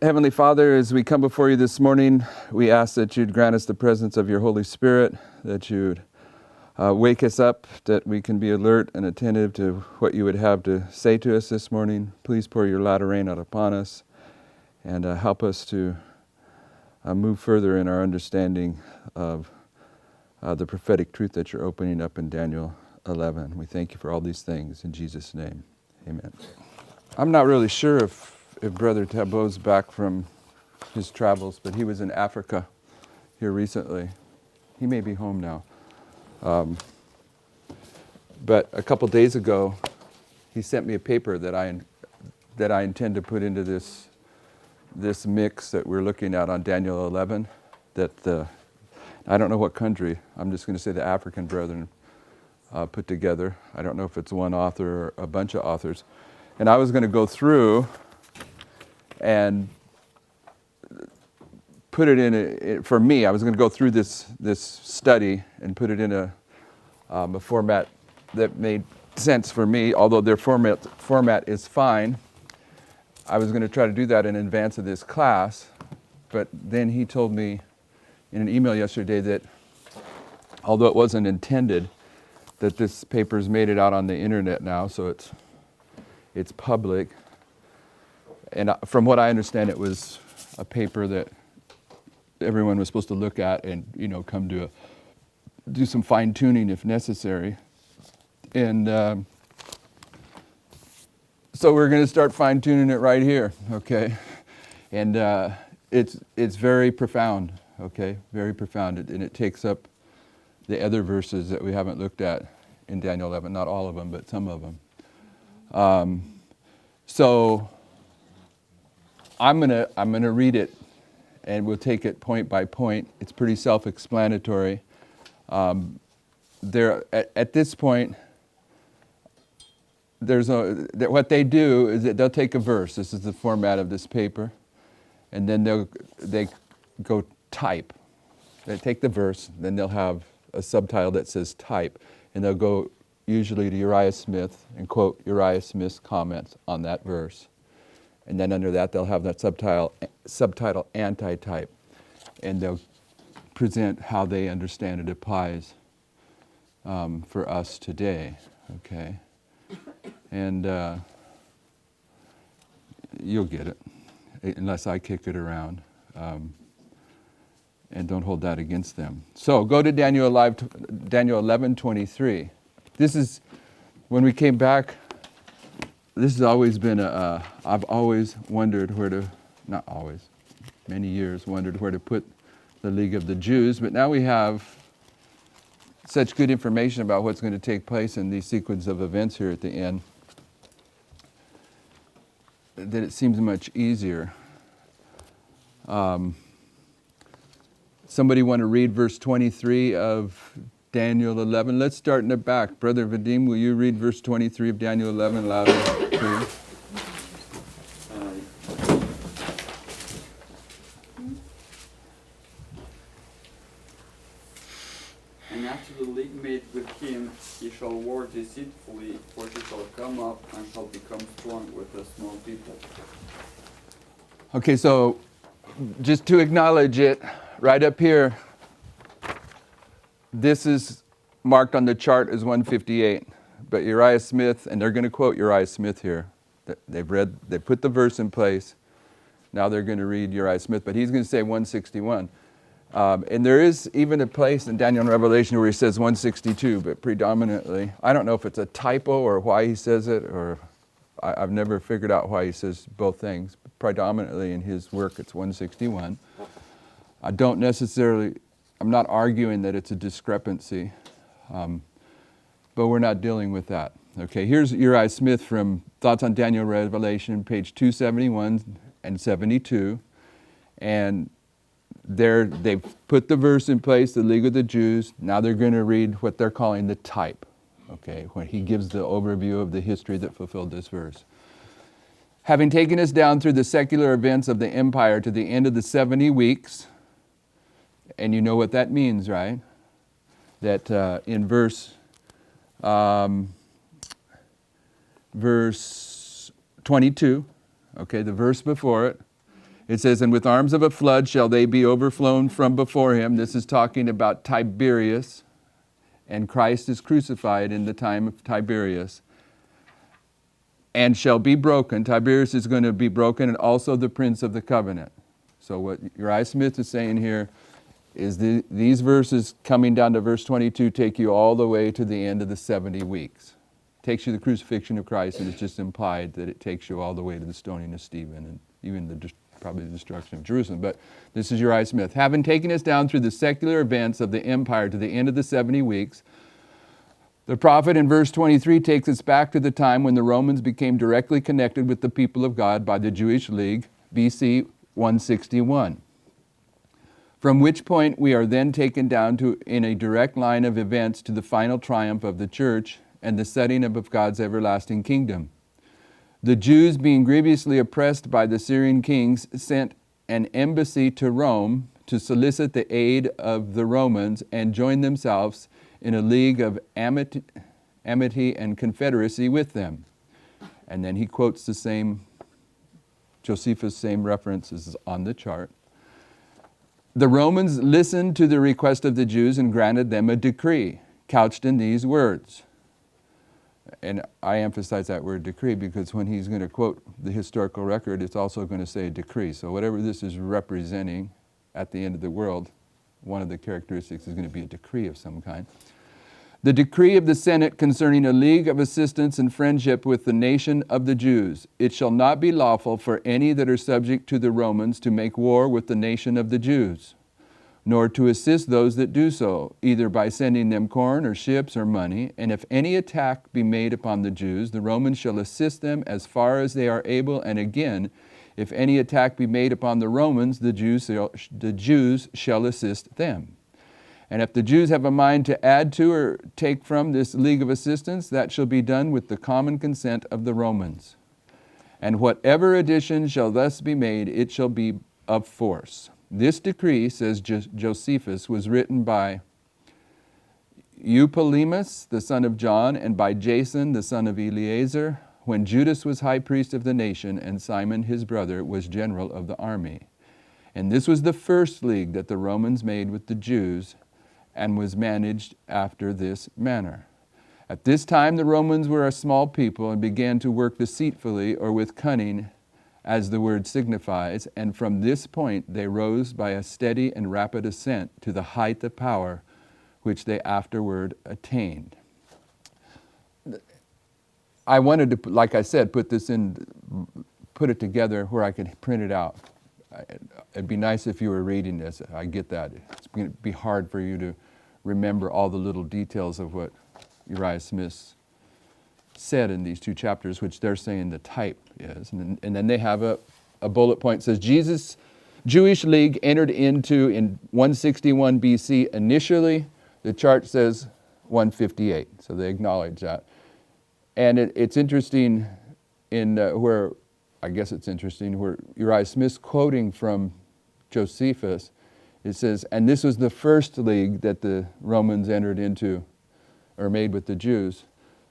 Heavenly Father, as we come before you this morning, we ask that you'd grant us the presence of your Holy Spirit, that you'd wake us up, that we can be alert and attentive to what you would have to say to us this morning. Please pour your latter rain out upon us and help us to move further in our understanding of the prophetic truth that you're opening up in Daniel 11. We thank you for all these things. In Jesus' name, amen. I'm not really sure if Brother Tabot's back from his travels, but he was in Africa here recently. He may be home now. But a couple days ago, he sent me a paper that I intend to put into this mix that we're looking at on Daniel 11. I don't know what country. I'm just going to say the African brethren put together. I don't know if it's one author or a bunch of authors. And I was going to go through and put it in for me. I was going to go through this study and put it in a format that made sense for me. Although their format is fine, I was going to try to do that in advance of this class. But then he told me in an email yesterday that although it wasn't intended, that this paper's made it out on the internet now, so it's public. And from what I understand, it was a paper that everyone was supposed to look at and, come to do some fine tuning if necessary. And so we're going to start fine tuning it right here, okay? And it's very profound, okay? Very profound, and it takes up the other verses that we haven't looked at in Daniel 11. Not all of them, but some of them. So I'm gonna read it, and we'll take it point by point. It's pretty self-explanatory. At this point, what they do is that they'll take a verse. This is the format of this paper, and then they go type. They take the verse, then they'll have a subtitle that says type, and they'll go usually to Uriah Smith and quote Uriah Smith's comments on that verse. And then under that, they'll have that subtitle anti-type, and they'll present how they understand it applies for us today, okay? And you'll get it, unless I kick it around, and don't hold that against them. So go to Daniel 11:23. This is, when we came back, this has always been I've always wondered many years wondered where to put the League of the Jews, but now we have such good information about what's going to take place in these sequence of events here at the end that it seems much easier. Somebody want to read verse 23 of Daniel 11? Let's start in the back. Brother Vadim, will you read verse 23 of Daniel 11 loud and clear? And after the league made with him, he shall war deceitfully, for he shall come up and shall become strong with a small people. Okay, so just to acknowledge it, right up here, this is marked on the chart as 158. But Uriah Smith, and they're going to quote Uriah Smith here. They put the verse in place. Now they're going to read Uriah Smith, but he's going to say 161. And there is even a place in Daniel and Revelation where he says 162, but predominantly, I don't know if it's a typo or why he says it, or I've never figured out why he says both things. But predominantly in his work, it's 161. I'm not arguing that it's a discrepancy, but we're not dealing with that. Okay, here's Uriah Smith from Thoughts on Daniel Revelation, page 271 and 72. And they've put the verse in place, the League of the Jews. Now they're going to read what they're calling the type, okay, when he gives the overview of the history that fulfilled this verse. Having taken us down through the secular events of the empire to the end of the 70 weeks, and you know what that means, right? That in verse 22, okay, the verse before it, It says, and with arms of a flood shall they be overflown from before him. This is talking about Tiberius, and Christ is crucified in the time of Tiberius. And shall be broken. Tiberius is going to be broken, and also the prince of the covenant. So what Uriah Smith is saying here is these verses coming down to verse 22 take you all the way to the end of the 70 weeks. Takes you to the crucifixion of Christ, and it's just implied that it takes you all the way to the stoning of Stephen and even probably the destruction of Jerusalem. But this is Uriah Smith. Having taken us down through the secular events of the empire to the end of the 70 weeks, the prophet in verse 23 takes us back to the time when the Romans became directly connected with the people of God by the Jewish League, BC 161. From which point we are then taken down to in a direct line of events to the final triumph of the church and the setting up of God's everlasting kingdom. The Jews, being grievously oppressed by the Syrian kings, sent an embassy to Rome to solicit the aid of the Romans and join themselves in a league of amity and confederacy with them. And then he quotes the same, Josephus' same references on the chart. The Romans listened to the request of the Jews and granted them a decree, couched in these words. And I emphasize that word decree because when he's going to quote the historical record, it's also going to say decree. So whatever this is representing at the end of the world, one of the characteristics is going to be a decree of some kind. The decree of the Senate concerning a league of assistance and friendship with the nation of the Jews. It shall not be lawful for any that are subject to the Romans to make war with the nation of the Jews, nor to assist those that do so, either by sending them corn or ships or money. And if any attack be made upon the Jews, the Romans shall assist them as far as they are able. And again, if any attack be made upon the Romans, the Jews shall assist them. And if the Jews have a mind to add to or take from this league of assistance, that shall be done with the common consent of the Romans. And whatever addition shall thus be made, it shall be of force. This decree, says Josephus, was written by Eupolemus, the son of John, and by Jason, the son of Eleazar, when Judas was high priest of the nation, and Simon, his brother, was general of the army. And this was the first league that the Romans made with the Jews, and was managed after this manner. At this time the Romans were a small people and began to work deceitfully or with cunning, as the word signifies, and from this point they rose by a steady and rapid ascent to the height of power which they afterward attained. I wanted to, like I said, put it together where I could print it out. It'd be nice if you were reading this. I get that. It's going to be hard for you to remember all the little details of what Uriah Smith said in these two chapters, which they're saying the type is. And then they have a bullet point that says, Jewish League entered into in 161 BC initially. The chart says 158, so they acknowledge that. And it's interesting where Uriah Smith's quoting from Josephus. It says, and this was the first league that the Romans entered into or made with the Jews.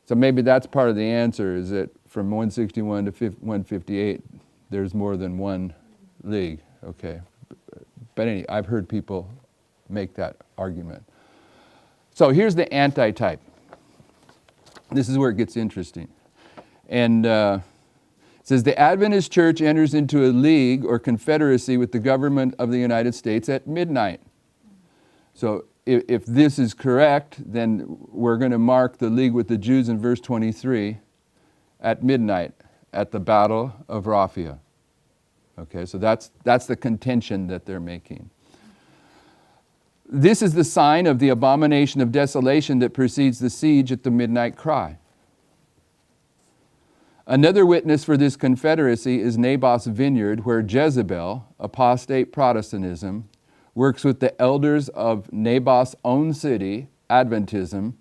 So maybe that's part of the answer, is that from 161 to 158, there's more than one league. Okay. But anyway, I've heard people make that argument. So here's the antitype. This is where it gets interesting. And it says, the Adventist Church enters into a league or confederacy with the government of the United States at midnight. So if this is correct, then we're going to mark the league with the Jews in verse 23 at midnight at the Battle of Raphia. Okay, so that's the contention that they're making. This is the sign of the abomination of desolation that precedes the siege at the midnight cry. Another witness for this confederacy is Naboth's vineyard, where Jezebel, apostate Protestantism, works with the elders of Naboth's own city, Adventism,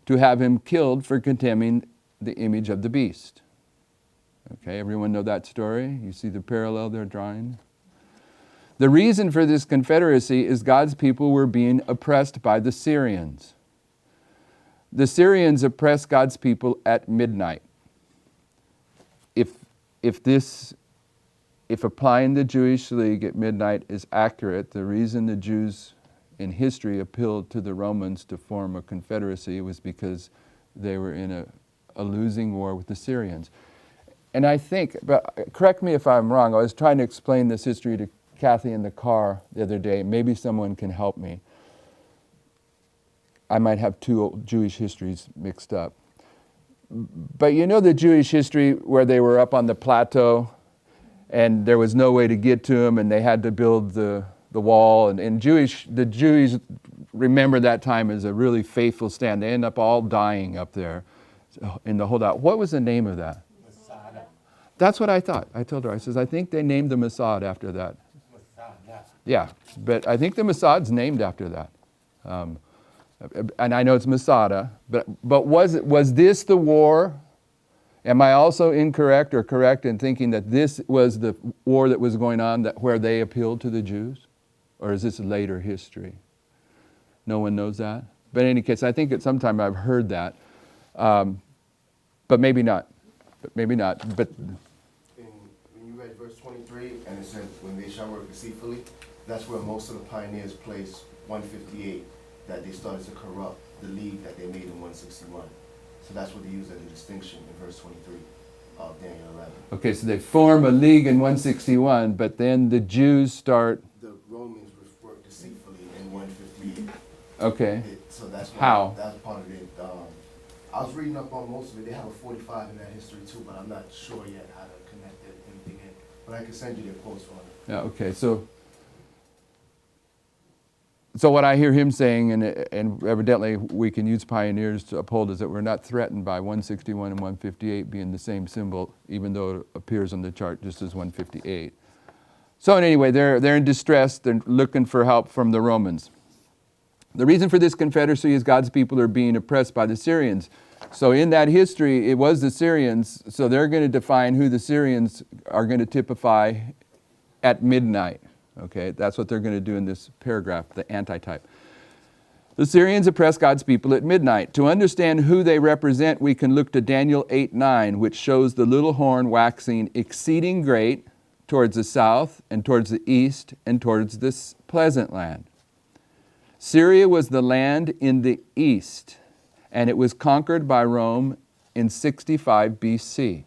to have him killed for condemning the image of the beast. Okay, everyone know that story? You see the parallel they're drawing? The reason for this confederacy is God's people were being oppressed by the Syrians. The Syrians oppressed God's people at midnight. If this if applying the Jewish League at midnight is accurate, the reason the Jews in history appealed to the Romans to form a confederacy was because they were in a losing war with the Syrians. And I think, but correct me if I'm wrong, I was trying to explain this history to Kathy in the car the other day. Maybe someone can help me. I might have two Jewish histories mixed up. But you know the Jewish history where they were up on the plateau and there was no way to get to them and they had to build the wall. And the Jews remember that time as a really faithful stand. They end up all dying up there in the holdout. What was the name of that? Masada. That's what I thought. I told her, I says, I think they named the Mossad after that. Masada. Yeah, but I think the Mossad's named after that. And I know it's Masada, but was this the war? Am I also incorrect or correct in thinking that this was the war that was going on where they appealed to the Jews? Or is this later history? No one knows that? But in any case, I think at some time I've heard that. But maybe not. But When you read verse 23, and it said, when they shall work deceitfully, that's where most of the pioneers placed 158, that they started to corrupt the league that they made in 161. So that's what they use as a distinction in verse 23 of Daniel 11. okay, so they form a league in 161, but then the Jews start. The Romans worked deceitfully in 158. Okay. So that's why, How? that's part of it. I was reading up on most of it. They have a 45 in that history too, but I'm not sure yet how to connect anything in. But I can send you their quotes on it. Yeah, okay, so what I hear him saying, and evidently we can use pioneers to uphold, is that we're not threatened by 161 and 158 being the same symbol, even though it appears on the chart just as 158. So anyway, they're in distress. They're looking for help from the Romans. The reason for this confederacy is God's people are being oppressed by the Syrians. So in that history, it was the Syrians, so they're going to define who the Syrians are going to typify at midnight. Okay, that's what they're going to do in this paragraph, the antitype. The Syrians oppress God's people at midnight. To understand who they represent, we can look to Daniel 8:9, which shows the little horn waxing exceeding great towards the south and towards the east and towards this pleasant land. Syria was the land in the east, and it was conquered by Rome in 65 BC.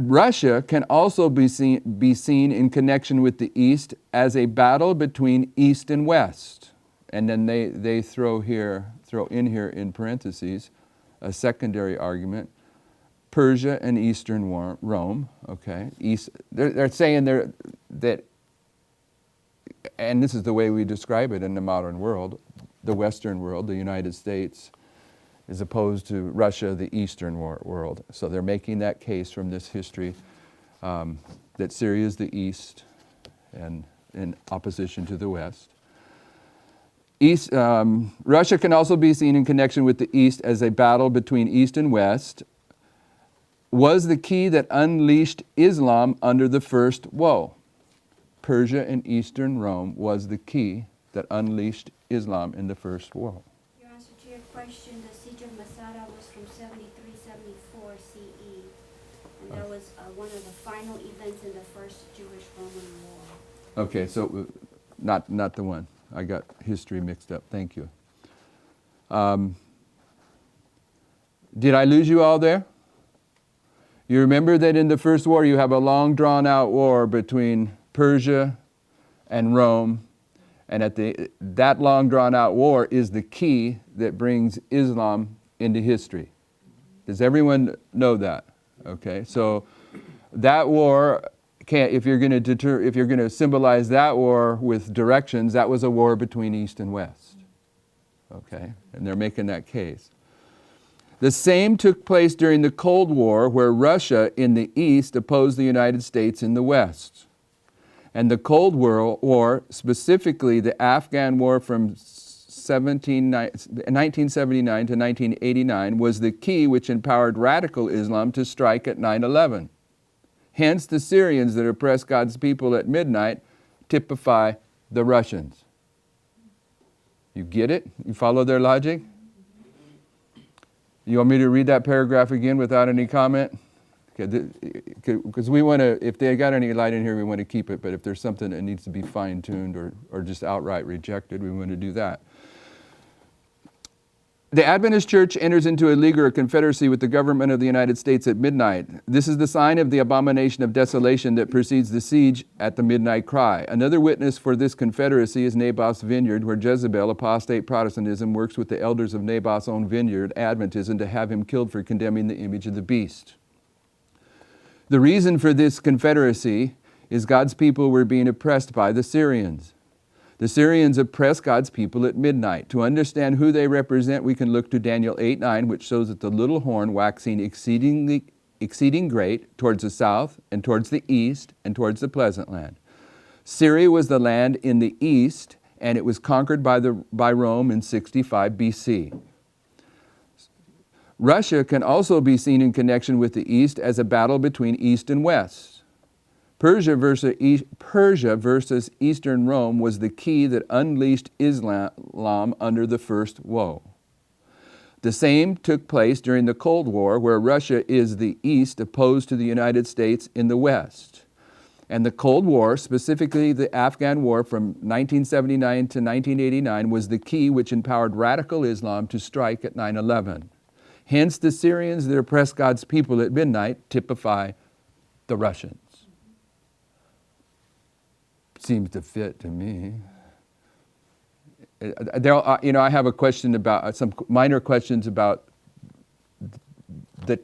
Russia can also be seen in connection with the East as a battle between East and West. And then they throw in here in parentheses a secondary argument, Persia and Eastern Rome. Okay, they're saying that, and this is the way we describe it in the modern world, the Western world, the United States, as opposed to Russia, the Eastern world. So they're making that case from this history that Syria is the East and in opposition to the West. Russia can also be seen in connection with the East as a battle between East and West, was the key that unleashed Islam under the first woe. Persia and Eastern Rome was the key that unleashed Islam in the first woe. Your answer to your question, the siege of Masada was from 73-74 CE, and that was one of the final events in the first Jewish-Roman war. Okay, so not the one. I got history mixed up. Thank you. Did I lose you all there? You remember that in the first war you have a long drawn out war between Persia and Rome, and that long drawn out war is the key that brings Islam into history. Does everyone know that? Okay, so that war if you're going to symbolize that war with directions, that was a war between East and West. Okay, and they're making that case. The same took place during the Cold War, where Russia in the East opposed the United States in the West. And the Cold War, specifically the Afghan War from 1979 to 1989, was the key which empowered radical Islam to strike at 9/11. Hence, the Syrians that oppress God's people at midnight typify the Russians. You get it? You follow their logic? You want me to read that paragraph again without any comment? Because we want to, if they got any light in here, we want to keep it. But if there's something that needs to be fine-tuned or just outright rejected, we want to do that. The Adventist Church enters into a league or a confederacy with the government of the United States at midnight. This is the sign of the abomination of desolation that precedes the siege at the midnight cry. Another witness for this confederacy is Naboth's vineyard, where Jezebel, apostate Protestantism, works with the elders of Naboth's own vineyard, Adventism, to have him killed for condemning the image of the beast. The reason for this confederacy is God's people were being oppressed by the Syrians. The Syrians oppress God's people at midnight. To understand who they represent, we can look to Daniel 8:9, which shows that the little horn waxing exceeding great towards the south and towards the east and towards the pleasant land. Syria was the land in the east, and it was conquered by Rome in 65 BC. Russia can also be seen in connection with the east as a battle between east and west. Persia versus Eastern Rome was the key that unleashed Islam under the first woe. The same took place during the Cold War, where Russia is the East opposed to the United States in the West. And the Cold War, specifically the Afghan War from 1979 to 1989, was the key which empowered radical Islam to strike at 9/11. Hence, the Syrians that oppress God's people at midnight typify the Russians. Seems to fit to me. I have a question about some minor questions about that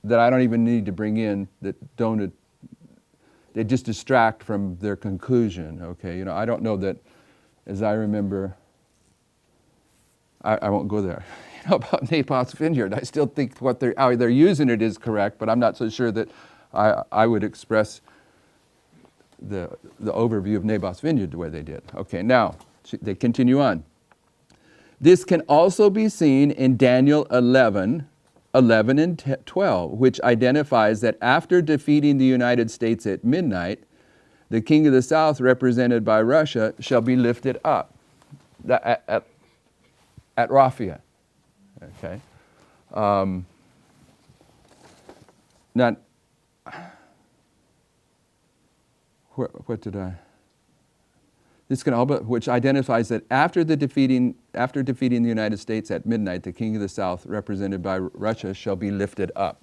I don't even need to bring in, that don't, they just distract from their conclusion. Okay, I don't know that, as I remember, I won't go there. About Naboth's vineyard, I still think how they're using it is correct, but I'm not so sure that I would express the overview of Naboth's vineyard the way they did. Okay, now they continue on. This can also be seen in Daniel 11 and 12, which identifies that after defeating the United States at midnight, the king of the south, represented by Russia, shall be lifted up at Raphia. Okay. Now, what did I? This can all but, which identifies that after defeating the United States at midnight, the king of the south, represented by Russia, shall be lifted up.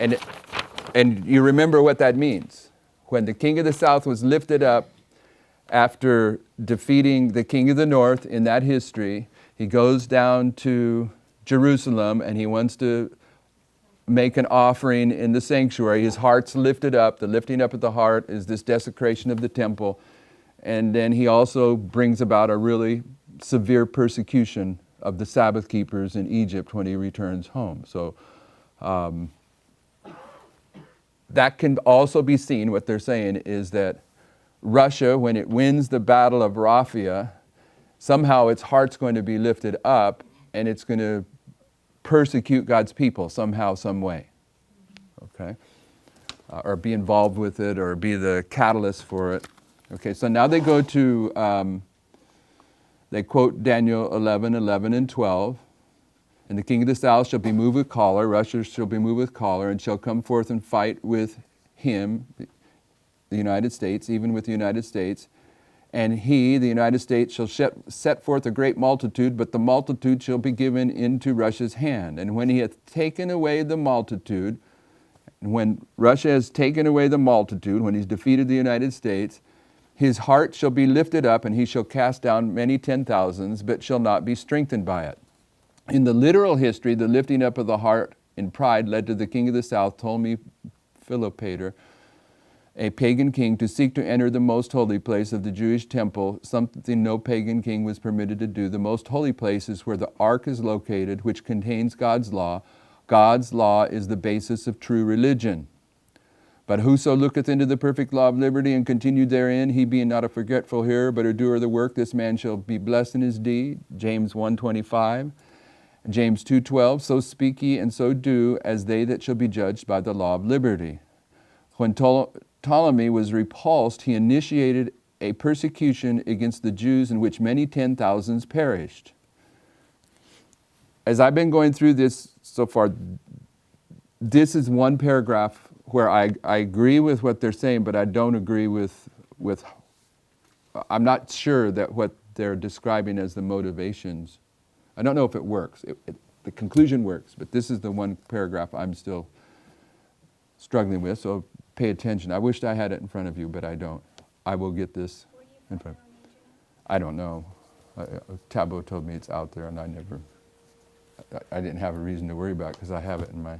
And you remember what that means. When the king of the south was lifted up after defeating the king of the north in that history, he goes down to Jerusalem and he wants to make an offering in the sanctuary. His heart's lifted up. The lifting up of the heart is this desecration of the temple. And then he also brings about a really severe persecution of the Sabbath keepers in Egypt when he returns home. So that can also be seen. What they're saying is that Russia, when it wins the Battle of Raphia, somehow its heart's going to be lifted up and it's going to persecute God's people somehow, some way. Okay? Or be involved with it or be the catalyst for it. Okay, so now they go to, they quote Daniel 11 and 12. And the king of the south shall be moved with choler, Russia shall be moved with choler, and shall come forth and fight with him, the United States, even with the United States. And he, the United States, shall set forth a great multitude, but the multitude shall be given into Russia's hand. And when he hath taken away the multitude, when Russia has taken away the multitude, when he's defeated the United States, his heart shall be lifted up, and he shall cast down many 10,000s, but shall not be strengthened by it. In the literal history, the lifting up of the heart in pride led to the king of the south, Ptolemy Philopator, a pagan king, to seek to enter the most holy place of the Jewish temple, something no pagan king was permitted to do. The most holy place is where the ark is located, which contains God's law. God's law is the basis of true religion. But whoso looketh into the perfect law of liberty and continued therein, he being not a forgetful hearer, but a doer of the work, this man shall be blessed in his deed. James 1:25. James 2:12, so speak ye and so do as they that shall be judged by the law of liberty. When Ptolemy was repulsed, he initiated a persecution against the Jews in which many 10,000s perished. As I've been going through this so far, this is one paragraph where I agree with what they're saying, but I don't agree with I'm not sure that what they're describing as the motivations, I don't know if it works. The conclusion works, but this is the one paragraph I'm still struggling with, so pay attention. I wished I had it in front of you, but I don't. I will get this Where do you in find front. it on the internet? I don't know. Tabo told me it's out there, and I didn't have a reason to worry about it because I have it in my...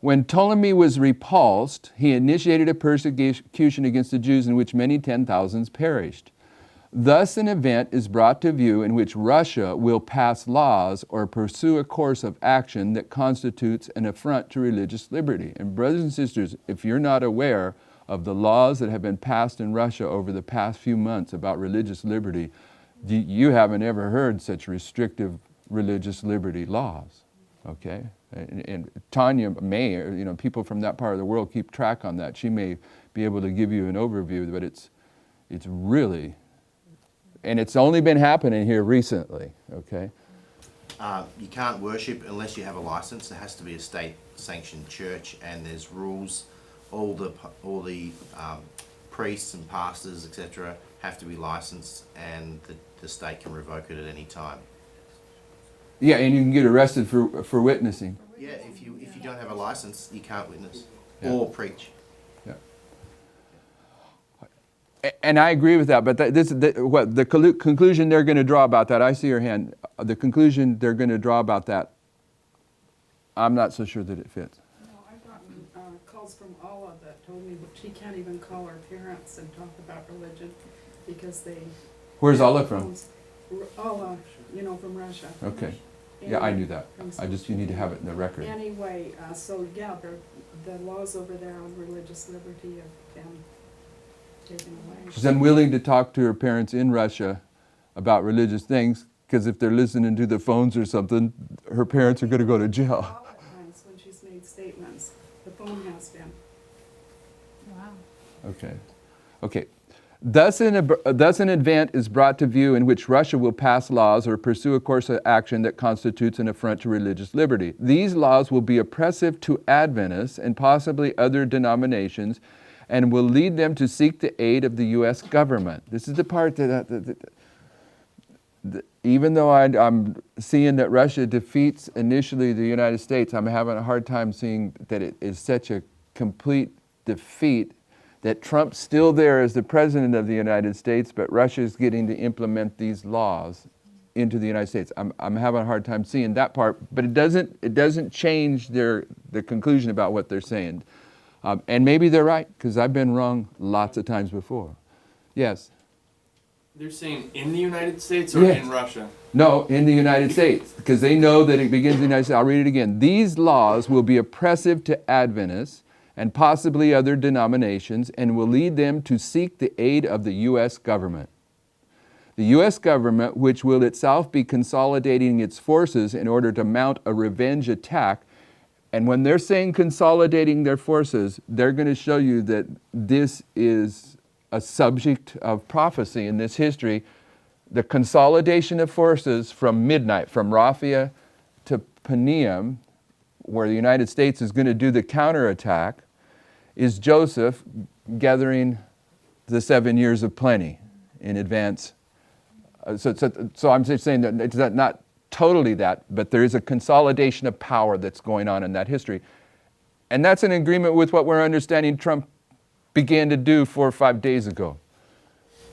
When Ptolemy was repulsed, he initiated a persecution against the Jews in which many 10,000s perished. Thus an event is brought to view in which Russia will pass laws or pursue a course of action that constitutes an affront to religious liberty. And brothers and sisters, if you're not aware of the laws that have been passed in Russia over the past few months about religious liberty, you haven't ever heard such restrictive religious liberty laws, okay? And Tanya may, people from that part of the world keep track on that. She may be able to give you an overview, but it's really, and it's only been happening here recently, okay? You can't worship unless you have a license. There has to be a state-sanctioned church, and there's rules. All the priests and pastors, etc., have to be licensed, and the state can revoke it at any time. Yeah, and you can get arrested for witnessing. Yeah, if you don't have a license, you can't witness Yeah. or preach. Yeah. And I agree with that, but the conclusion they're going to draw about that, I see your hand, the conclusion they're going to draw about that, I'm not so sure that it fits. No, I've gotten calls from Allah that told me that she can't even call her parents and talk about religion because they... Where's Allah from? Allah, from Russia. Okay. Yeah, I And knew that. from You need to have it in the record. Anyway, so yeah, the laws over there on religious liberty have been taken away. She's unwilling to talk to her parents in Russia about religious things because if they're listening to the phones or something, her parents are going to go to jail. All at times when she's made statements, the phone has been. Wow. Okay. Thus an event is brought to view in which Russia will pass laws or pursue a course of action that constitutes an affront to religious liberty. These laws will be oppressive to Adventists and possibly other denominations and will lead them to seek the aid of the U.S. government. This is the part that even though I'm seeing that Russia defeats initially the United States, I'm having a hard time seeing that it is such a complete defeat that Trump's still there as the president of the United States, but Russia's getting to implement these laws into the United States. I'm having a hard time seeing that part, but it doesn't change the conclusion about what they're saying. And maybe they're right, because I've been wrong lots of times before. Yes? They're saying in the United States or Yes. in Russia? No, in the United States, because they know that it begins in the United States. I'll read it again. These laws will be oppressive to Adventists and possibly other denominations and will lead them to seek the aid of the U.S. government. The U.S. government, which will itself be consolidating its forces in order to mount a revenge attack. And when they're saying consolidating their forces, they're going to show you that this is a subject of prophecy in this history. The consolidation of forces from midnight, from Raphia to Panium, where the United States is going to do the counterattack, is Joseph gathering the 7 years of plenty in advance. So I'm just saying that it's not totally that, but there is a consolidation of power that's going on in that history. And that's in agreement with what we're understanding Trump began to do 4 or 5 days ago.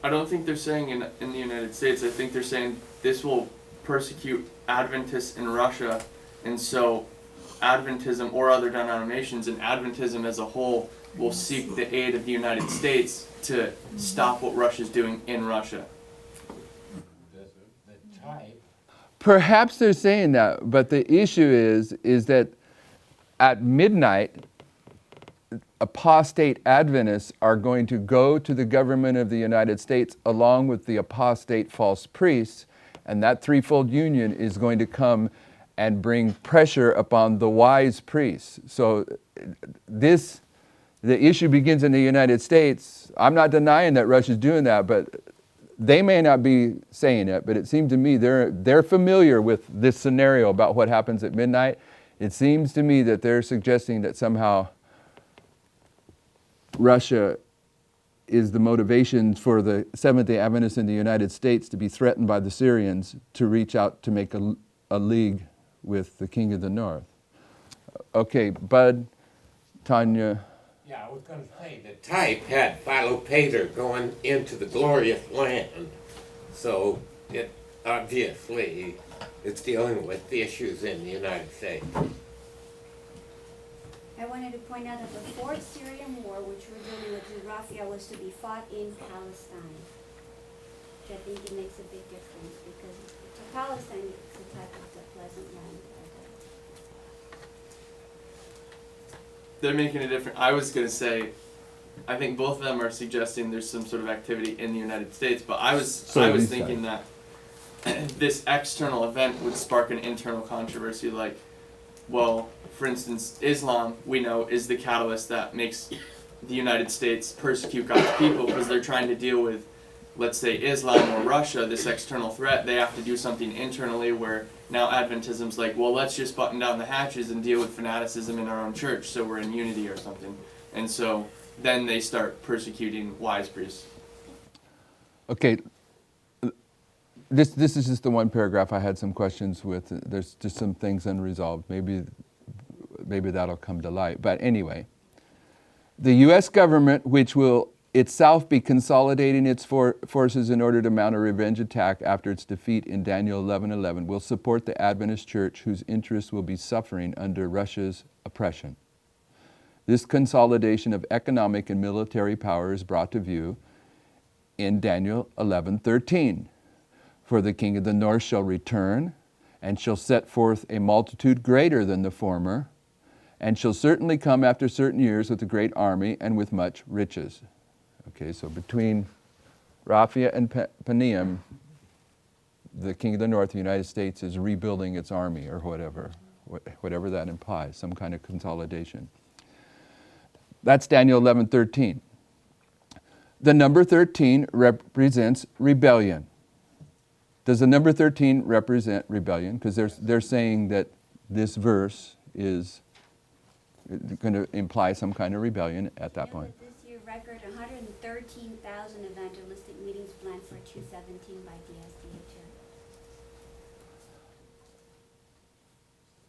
I don't think they're saying in the United States. I think they're saying this will persecute Adventists in Russia, and so Adventism or other denominations and Adventism as a whole will seek the aid of the United States to stop what Russia's doing in Russia. Perhaps they're saying that, but the issue is that at midnight, apostate Adventists are going to go to the government of the United States along with the apostate false priests, and that threefold union is going to come and bring pressure upon the wise priests. So the issue begins in the United States. I'm not denying that Russia's doing that, but they may not be saying it, but it seems to me they're familiar with this scenario about what happens at midnight. It seems to me that they're suggesting that somehow Russia is the motivation for the Seventh-day Adventists in the United States to be threatened by the Syrians to reach out to make a league with the King of the North. Okay, Bud, Tanya. Yeah, I was going to say, the type had Philopater going into the glorious land. So it obviously is dealing with the issues in the United States. I wanted to point out that the Fourth Syrian War, which we're dealing with in Rafia, was to be fought in Palestine. Which I think it makes a big difference, because to Palestine, it's a type of the pleasant land. They're making a difference. I was going to say, I think both of them are suggesting there's some sort of activity in the United States, but I was thinking that this external event would spark an internal controversy, like, well, for instance, Islam, we know, is the catalyst that makes the United States persecute God's people because they're trying to deal with, let's say, Islam or Russia, this external threat. They have to do something internally where now Adventism's like, well, let's just button down the hatches and deal with fanaticism in our own church so we're in unity or something. And so then they start persecuting wise priests. Okay, this is just the one paragraph I had some questions with. There's just some things unresolved. Maybe that'll come to light. But anyway, the U.S. government, which will itself be consolidating its forces in order to mount a revenge attack after its defeat in Daniel 11:11, will support the Adventist Church, whose interests will be suffering under Russia's oppression. This consolidation of economic and military power is brought to view in Daniel 11:13. For the king of the north shall return, and shall set forth a multitude greater than the former, and shall certainly come after certain years with a great army and with much riches. Okay, so between Raphia and Panium, the king of the north, the United States, is rebuilding its army or whatever that implies, some kind of consolidation. That's Daniel 11:13. The number 13 represents rebellion. Does the number 13 represent rebellion? Because they're saying that this verse is going to imply some kind of rebellion at that point. This year record 113,000 evangelistic meetings planned for 2017 by DSDHR.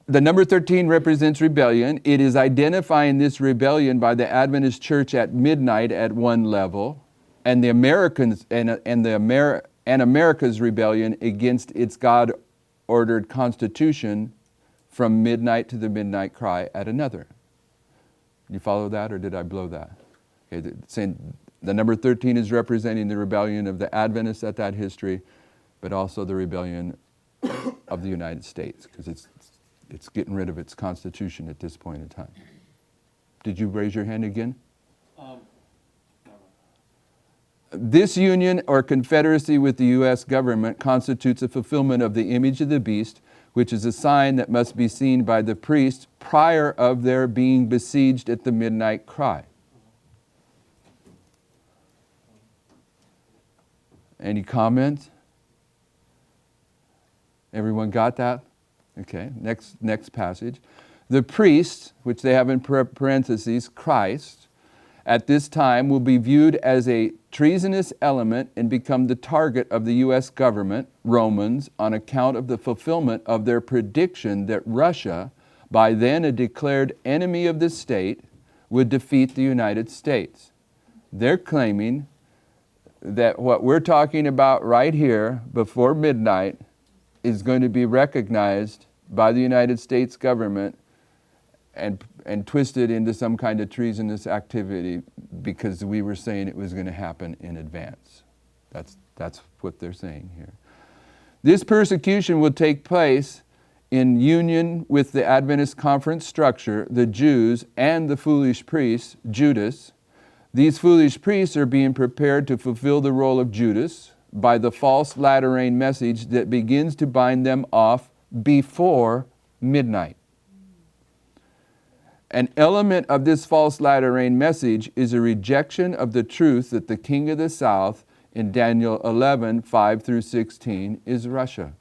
The number 13 represents rebellion. It is identifying this rebellion by the Adventist Church at midnight at one level, and the Americans and America's rebellion against its God-ordered constitution from midnight to the midnight cry at another. You follow that, or did I blow that? Okay, saying the number 13 is representing the rebellion of the Adventists at that history, but also the rebellion of the United States, because it's getting rid of its constitution at this point in time. Did you raise your hand again? This union or confederacy with the U.S. government constitutes a fulfillment of the image of the beast, which is a sign that must be seen by the priest prior of their being besieged at the midnight cry. Any comments? Everyone got that? Okay, next passage. The priest, which they have in parentheses, Christ, at this time will be viewed as a treasonous element and become the target of the U.S. government, Romans, on account of the fulfillment of their prediction that Russia, by then a declared enemy of the state, would defeat the United States. They're claiming that what we're talking about right here before midnight is going to be recognized by the United States government and twisted into some kind of treasonous activity because we were saying it was going to happen in advance. That's what they're saying here. This persecution will take place in union with the Adventist conference structure, the Jews, and the foolish priests, Judas. These foolish priests are being prepared to fulfill the role of Judas by the false latter-rain message that begins to bind them off before midnight. An element of this false latter-rain message is a rejection of the truth that the king of the south in Daniel 11:5-16 is Russia.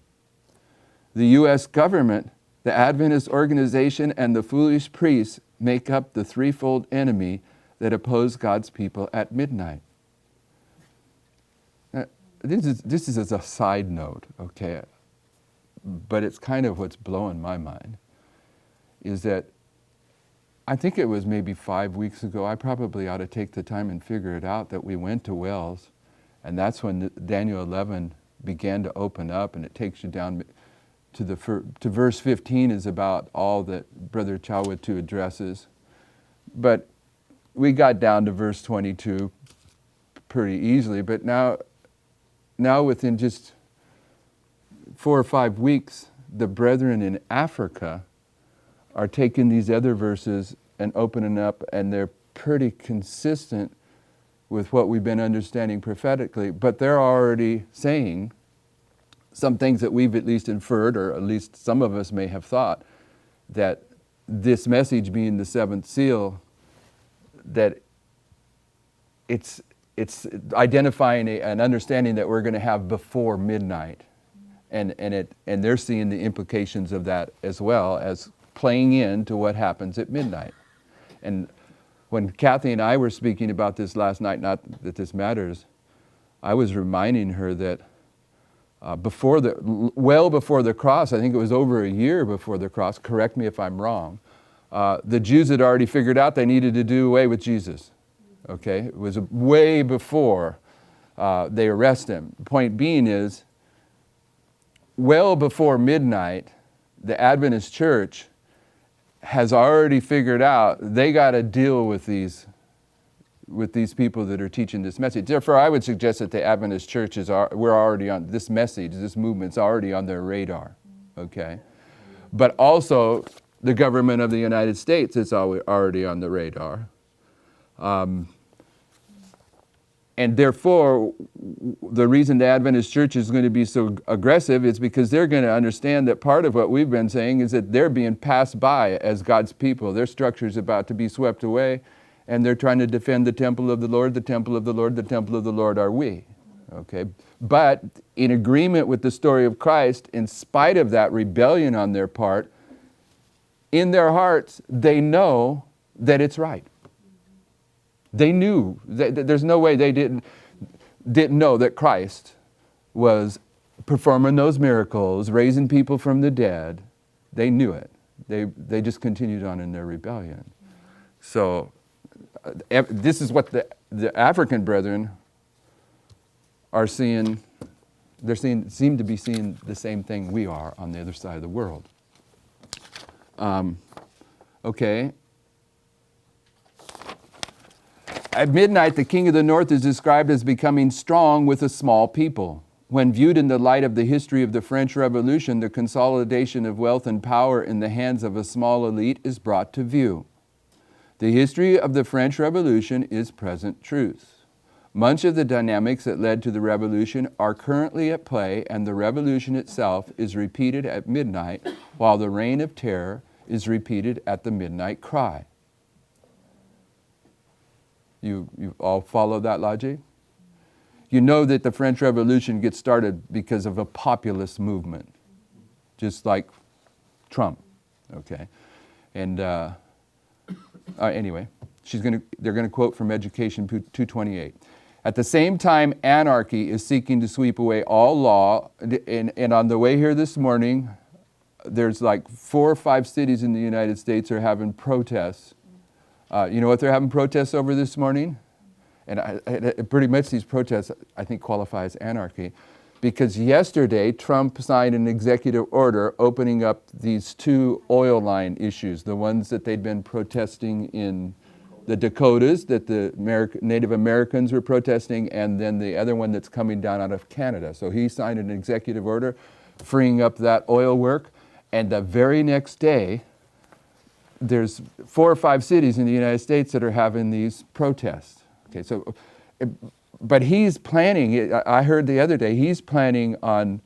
The U.S. government The Adventist organization and the foolish priests make up the threefold enemy that oppose God's people at midnight. Now, this is as a side note, okay? But it's kind of what's blowing my mind, is that I think it was maybe 5 weeks ago, I probably ought to take the time and figure it out, that we went to Wells, and that's when Daniel 11 began to open up, and it takes you down to verse 15 is about all that Brother Chawatu addresses. But we got down to verse 22 pretty easily, but now within just 4 or 5 weeks, the brethren in Africa are taking these other verses and opening up, and they're pretty consistent with what we've been understanding prophetically, but they're already saying some things that we've at least inferred, or at least some of us may have thought, that this message being the seventh seal, that it's identifying an understanding that we're going to have before midnight. And they're seeing the implications of that as well as playing into what happens at midnight. And when Kathy and I were speaking about this last night, not that this matters, I was reminding her that well before the cross, I think it was over a year before the cross, correct me if I'm wrong, the Jews had already figured out they needed to do away with Jesus. Okay? It was way before they arrest him. The point being is, well before midnight, the Adventist church has already figured out they got to deal with these people that are teaching this message. Therefore, I would suggest that the Adventist churches we're already on this message, this movement's already on their radar, okay? But also, the government of the United States is already on the radar. And therefore, the reason the Adventist church is going to be so aggressive is because they're going to understand that part of what we've been saying is that they're being passed by as God's people. Their structure is about to be swept away, and they're trying to defend the temple of the Lord, the temple of the Lord, the temple of the Lord are we. Okay? But in agreement with the story of Christ, in spite of that rebellion on their part, in their hearts, they know that it's right. They knew. There's no way they didn't know that Christ was performing those miracles, raising people from the dead. They knew it. They just continued on in their rebellion. So this is what the African brethren are seeing. Seem to be seeing the same thing we are on the other side of the world. Okay. At midnight, the king of the north is described as becoming strong with a small people. When viewed in the light of the history of the French Revolution, the consolidation of wealth and power in the hands of a small elite is brought to view. The history of the French Revolution is present truth. Much of the dynamics that led to the revolution are currently at play, and the revolution itself is repeated at midnight, while the reign of terror is repeated at the midnight cry. You all follow that logic? You know that the French Revolution gets started because of a populist movement, just like Trump, okay? And anyway, they're going to quote from Education 228. At the same time, anarchy is seeking to sweep away all law, and on the way here this morning, there's like 4 or 5 cities in the United States are having protests. You know what they're having protests over this morning? And pretty much these protests, I think, qualify as anarchy. Because yesterday, Trump signed an executive order opening up these 2 oil line issues, the ones that they'd been protesting in the Dakotas, that the Native Americans were protesting, and then the other one that's coming down out of Canada. So he signed an executive order freeing up that oil work, and the very next day, there's 4 or 5 cities in the United States that are having these protests. Okay, so, but he's planning, I heard the other day, he's planning on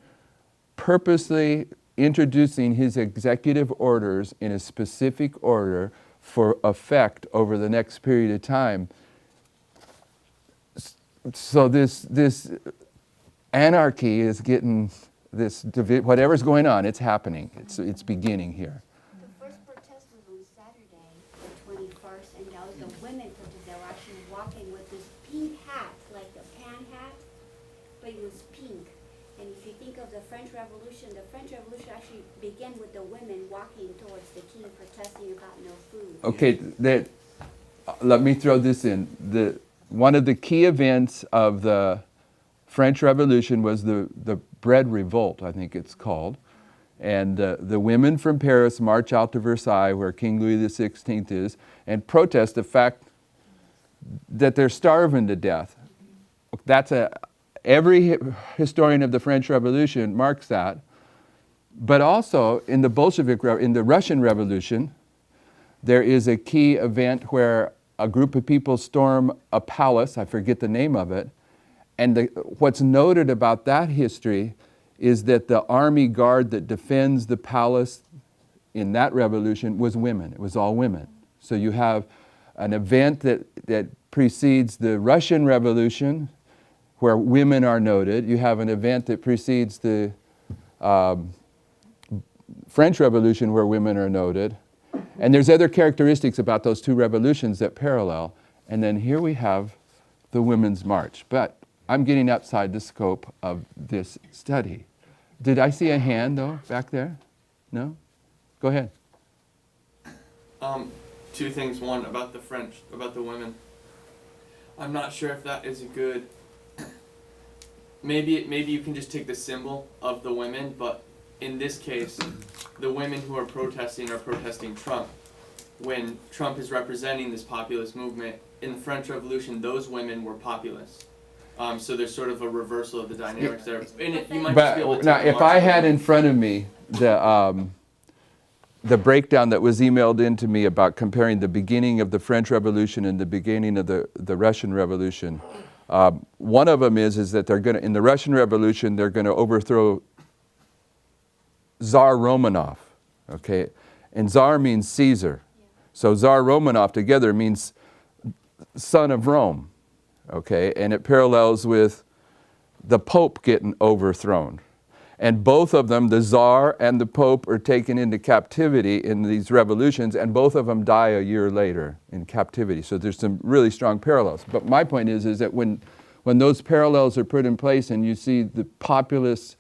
purposely introducing his executive orders in a specific order for effect over the next period of time. So this anarchy is getting, whatever's going on, it's happening. It's beginning here. The first protest was on Saturday, the 21st, and that was the women protest. They were actually walking with this pink hat, like the pan hat, but it was pink. And if you think of the French Revolution actually began with the women walking towards the king protesting about no food. Okay, let me throw this in. One of the key events of the French Revolution was the Bread Revolt, I think it's called. And the women from Paris march out to Versailles, where King Louis XVI is, and protest the fact that they're starving to death. Every historian of the French Revolution marks that. But also in the Russian Revolution, there is a key event where a group of people storm a palace, I forget the name of it, and what's noted about that history is that the army guard that defends the palace in that revolution was women. It was all women. So you have an event that precedes the Russian Revolution, where women are noted. You have an event that precedes the French Revolution, where women are noted. And there's other characteristics about those two revolutions that parallel. And then here we have the Women's March. But I'm getting outside the scope of this study. Did I see a hand, though, back there? No? Go ahead. Two things. One, about the women. I'm not sure if that is a good... Maybe you can just take the symbol of the women, but in this case, the women who are protesting Trump. When Trump is representing this populist movement, in the French Revolution, those women were populists. So there's sort of a reversal of the dynamics there. You might just be able to now, if I had in front of me the breakdown that was emailed into me about comparing the beginning of the French Revolution and the beginning of the Russian Revolution, one of them is that they're going to, in the Russian Revolution, they're going to overthrow Tsar Romanov, okay? And Tsar means Caesar. So Tsar Romanov together means son of Rome, okay? And it parallels with the Pope getting overthrown. And both of them, the Tsar and the Pope, are taken into captivity in these revolutions, and both of them die a year later in captivity. So there's some really strong parallels. But my point is that when those parallels are put in place and you see the populist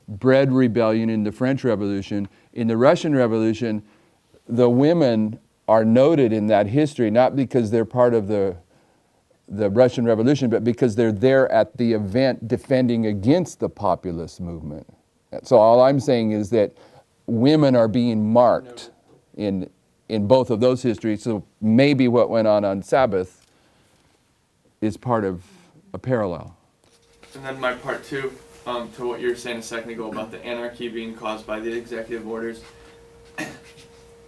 bread rebellion in the French Revolution, in the Russian Revolution, the women are noted in that history, not because they're part of the Russian Revolution, but because they're there at the event defending against the populist movement. So all I'm saying is that women are being marked in both of those histories. So maybe what went on Sabbath is part of a parallel. And then my part two, to what you were saying a second ago about the anarchy being caused by the executive orders.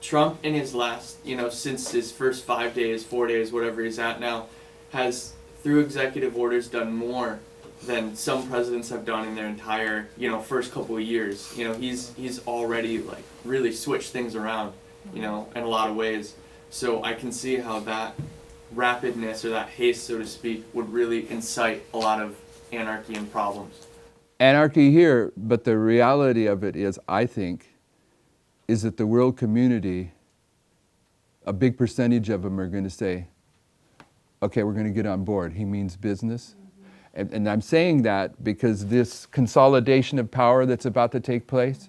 Trump in his last, since his first 5 days, 4 days, whatever he's at now, has, through executive orders, done more than some presidents have done in their entire, first couple of years. He's already really switched things around, in a lot of ways. So I can see how that rapidness or that haste, so to speak, would really incite a lot of anarchy and problems. Anarchy here, but the reality of it is, I think, is that the world community, a big percentage of them are going to say, okay, we're going to get on board. He means business. And I'm saying that because this consolidation of power that's about to take place,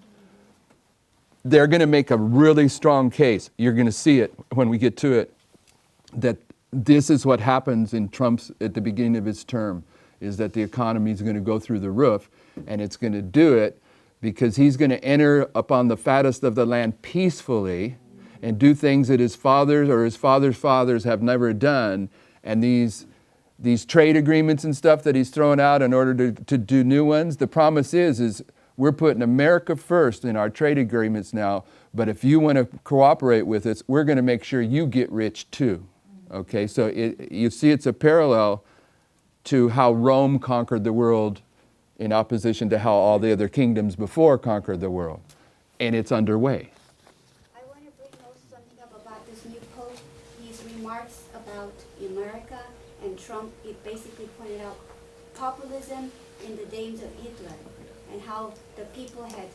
they're going to make a really strong case. You're going to see it when we get to it, that this is what happens in Trump's, at the beginning of his term, is that the economy is going to go through the roof, and it's going to do it because he's going to enter upon the fattest of the land peacefully and do things that his fathers or his fathers' fathers have never done. And these trade agreements and stuff that he's thrown out in order to do new ones, the promise is we're putting America first in our trade agreements now, but if you want to cooperate with us, we're going to make sure you get rich too. Okay, so you see it's a parallel to how Rome conquered the world in opposition to how all the other kingdoms before conquered the world. And it's underway. I want to bring also something up about this new Pope. His remarks about America and Trump, it basically pointed out populism in the days of Hitler. and how the people had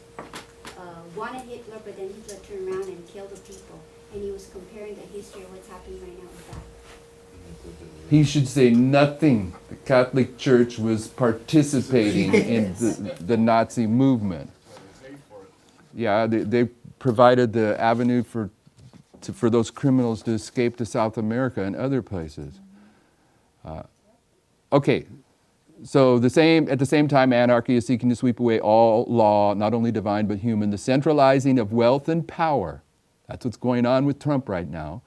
wanted Hitler, but then Hitler turned around and killed the people. And he was comparing the history of what's happening right now with that. He should say nothing. The Catholic Church was participating in the Nazi movement. Yeah, they provided the avenue for those criminals to escape to South America and other places. Okay, so at the same time, anarchy is seeking to sweep away all law, not only divine but human, the centralizing of wealth and power. That's what's going on with Trump right now.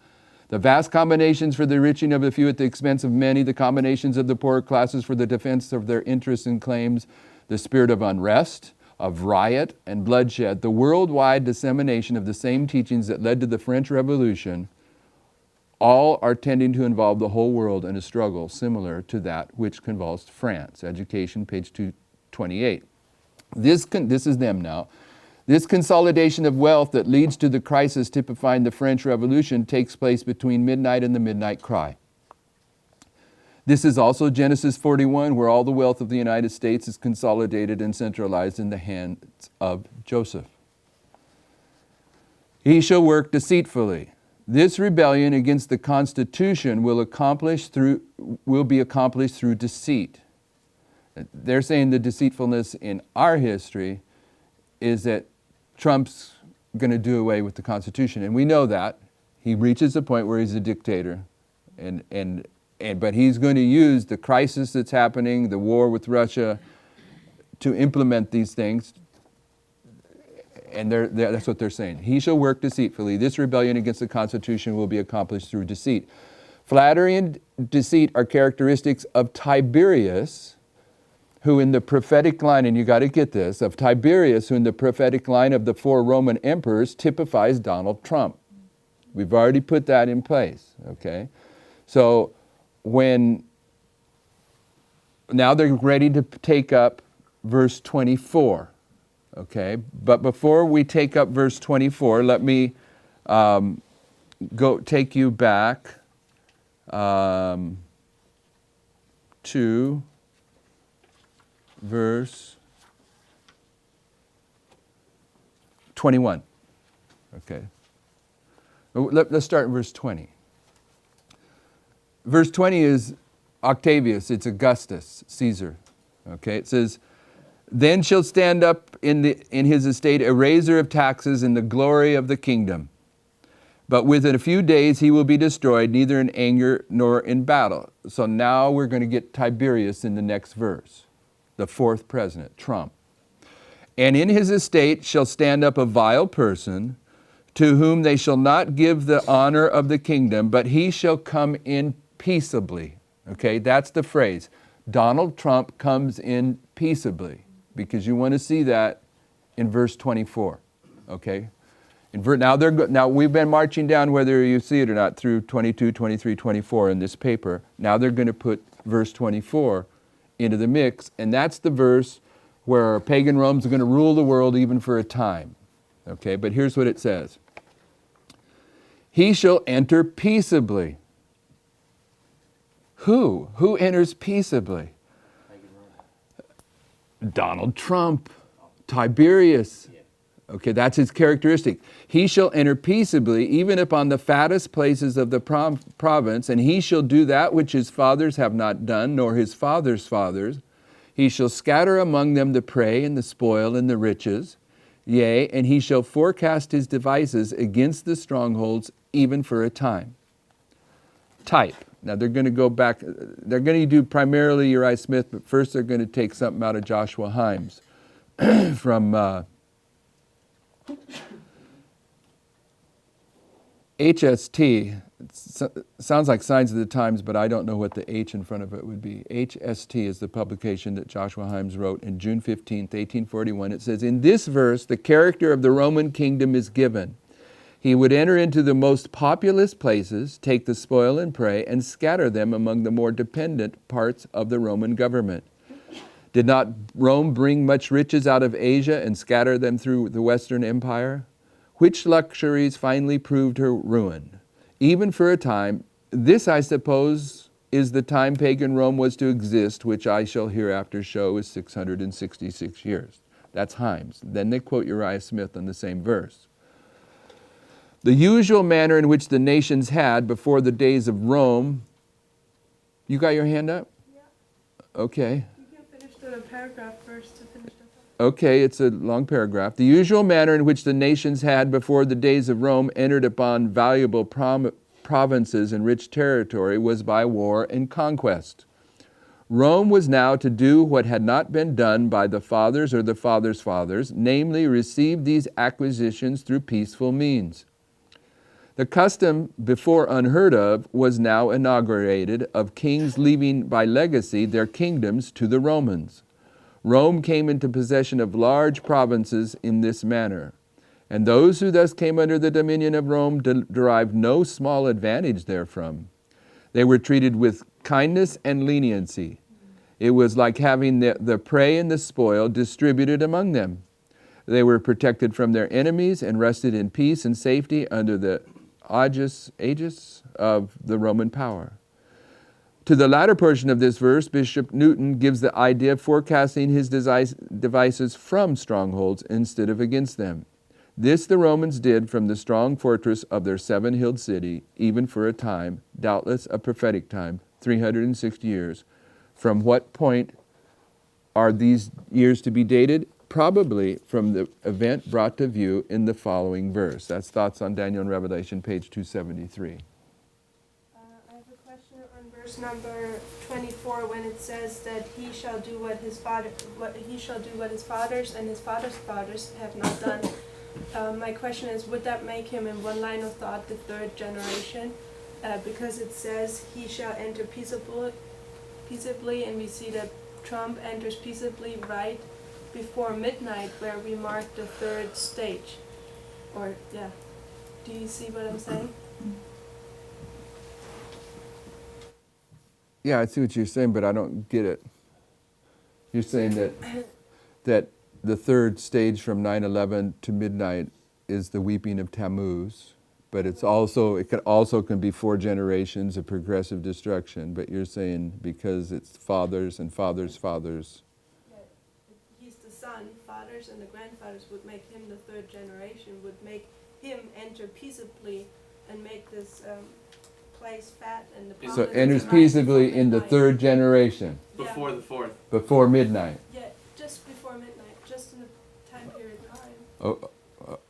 The vast combinations for the enriching of a few at the expense of many, the combinations of the poorer classes for the defense of their interests and claims, the spirit of unrest, of riot and bloodshed, the worldwide dissemination of the same teachings that led to the French Revolution, all are tending to involve the whole world in a struggle similar to that which convulsed France. Education, page 228. This is them now. This consolidation of wealth that leads to the crisis typifying the French Revolution takes place between midnight and the midnight cry. This is also Genesis 41, where all the wealth of the United States is consolidated and centralized in the hands of Joseph. He shall work deceitfully. This rebellion against the Constitution will be accomplished through deceit. They're saying the deceitfulness in our history is that Trump's going to do away with the Constitution, and we know that. He reaches a point where he's a dictator, but he's going to use the crisis that's happening, the war with Russia, to implement these things, and that's what they're saying. He shall work deceitfully. This rebellion against the Constitution will be accomplished through deceit. Flattery and deceit are characteristics of Tiberius, who in the prophetic line, and you got to get this, of Tiberius, who in the prophetic line of the 4 Roman emperors typifies Donald Trump. We've already put that in place, okay? So now they're ready to take up verse 24, okay? But before we take up verse 24, let me take you back to verse 21. Okay. Let's start in verse 20. Verse 20 is Octavius, it's Augustus, Caesar. Okay, it says, "Then shall stand up in his estate a raiser of taxes in the glory of the kingdom. But within a few days he will be destroyed, neither in anger nor in battle." So now we're going to get Tiberius in the next verse. The 4th president, Trump. "And in his estate shall stand up a vile person, to whom they shall not give the honor of the kingdom, but he shall come in peaceably." Okay, that's the phrase. Donald Trump comes in peaceably, because you want to see that in verse 24. Okay? Now we've been marching down, whether you see it or not, through 22, 23, 24 in this paper. Now they're going to put verse 24 into the mix, and that's the verse where pagan Rome's going to rule the world even for a time. Okay, but here's what it says. "He shall enter peaceably." Who? Who enters peaceably? Donald Trump, Tiberius. Okay, that's his characteristic. "He shall enter peaceably, even upon the fattest places of the province, and he shall do that which his fathers have not done, nor his fathers' fathers. He shall scatter among them the prey and the spoil and the riches. Yea, and he shall forecast his devices against the strongholds, even for a time." Type. Now they're going to go back, they're going to do primarily Uriah Smith, but first they're going to take something out of Joshua Himes from HST. Sounds like Signs of the Times, but I don't know what the H in front of it would be. HST is the publication that Joshua Himes wrote in June 15th, 1841. It says, "In this verse, the character of the Roman kingdom is given. He would enter into the most populous places, take the spoil and prey, and scatter them among the more dependent parts of the Roman government. Did not Rome bring much riches out of Asia and scatter them through the Western Empire? Which luxuries finally proved her ruin. Even for a time, this I suppose is the time pagan Rome was to exist, which I shall hereafter show is 666 years. That's Himes. Then they quote Uriah Smith on the same verse. The usual manner in which the nations had before the days of Rome. You got your hand up? Yeah. Okay. You can finish the paragraph first to finish the thought. Okay, it's a long paragraph. The usual manner in which the nations had before the days of Rome entered upon valuable provinces and rich territory was by war and conquest. Rome was now to do what had not been done by the fathers or the fathers' fathers, namely receive these acquisitions through peaceful means. The custom, before unheard of, was now inaugurated of kings leaving by legacy their kingdoms to the Romans. Rome came into possession of large provinces in this manner, and those who thus came under the dominion of Rome derived no small advantage therefrom. They were treated with kindness and leniency. It was like having the prey and the spoil distributed among them. They were protected from their enemies and rested in peace and safety under the aegis of the Roman power. To the latter portion of this verse, Bishop Newton gives the idea of forecasting his devices from strongholds instead of against them. This the Romans did from the strong fortress of their seven-hilled city, even for a time, doubtless a prophetic time, 360 years. From what point are these years to be dated? Probably from the event brought to view in the following verse. That's Thoughts on Daniel and Revelation, page 273. I have a question on verse number 24 when it says that he shall do what his fathers and his fathers' fathers have not done. My question is, would that make him in one line of thought the third generation? Because it says he shall enter peaceably, and we see that Trump enters peaceably right before midnight, where we mark the third stage. Or, yeah. Do you see what I'm saying? Yeah, I see what you're saying, but I don't get it. You're saying that the third stage from 9/11 to midnight is the weeping of Tammuz, but it can be 4 generations of progressive destruction. But you're saying because it's fathers and fathers' fathers. Yeah, he's the son, fathers and the grandfathers would make him the third generation, would make him enter peaceably and make this place fat and the So province enters right peaceably before in the midnight. third generation, Yeah. Before the fourth. before midnight. Yeah, just before midnight, just in the time period of time. Oh,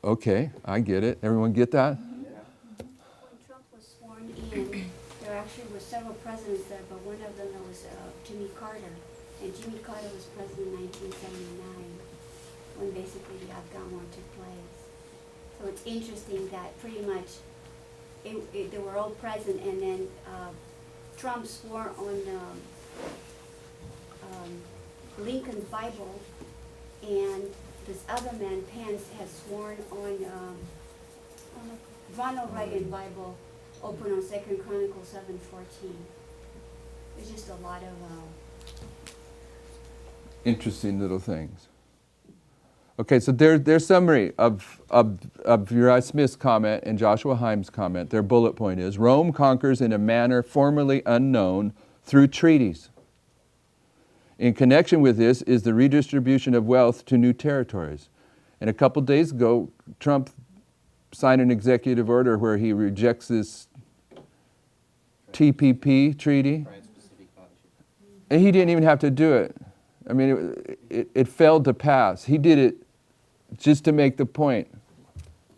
okay, I get it. Everyone get that? When Trump was sworn in, there actually were several presidents there, but one of them was Jimmy Carter. And Jimmy Carter was president in 1979, when basically the Afghan war took place. So it's interesting that pretty much they were all present, and then Trump swore on Lincoln's Bible, and this other man, Pence, had sworn on Ronald Reagan Bible, open on 2 Chronicles 7:14. There's just a lot of Interesting little things. Okay, so their summary of Uriah Smith's comment and Joshua Himes' comment, their bullet point is, Rome conquers in a manner formerly unknown through treaties. In connection with this is the redistribution of wealth to new territories. And a couple days ago, Trump signed an executive order where he rejects this TPP treaty. And he didn't even have to do it. I mean, it failed to pass. He did it just to make the point.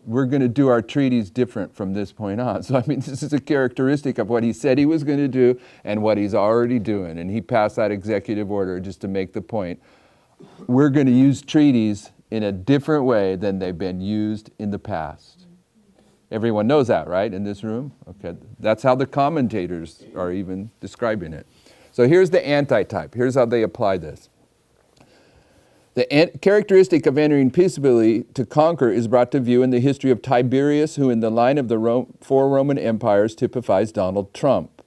We're going to do our treaties different from this point on. So, I mean, this is a characteristic of what he said he was going to do and what he's already doing. And he passed that executive order just to make the point. We're going to use treaties in a different way than they've been used in the past. Everyone knows that, right, in this room? Okay, that's how the commentators are even describing it. So here's the antitype. Here's how they apply this. The characteristic of entering peaceably to conquer is brought to view in the history of Tiberius, who in the line of the 4 Roman empires typifies Donald Trump.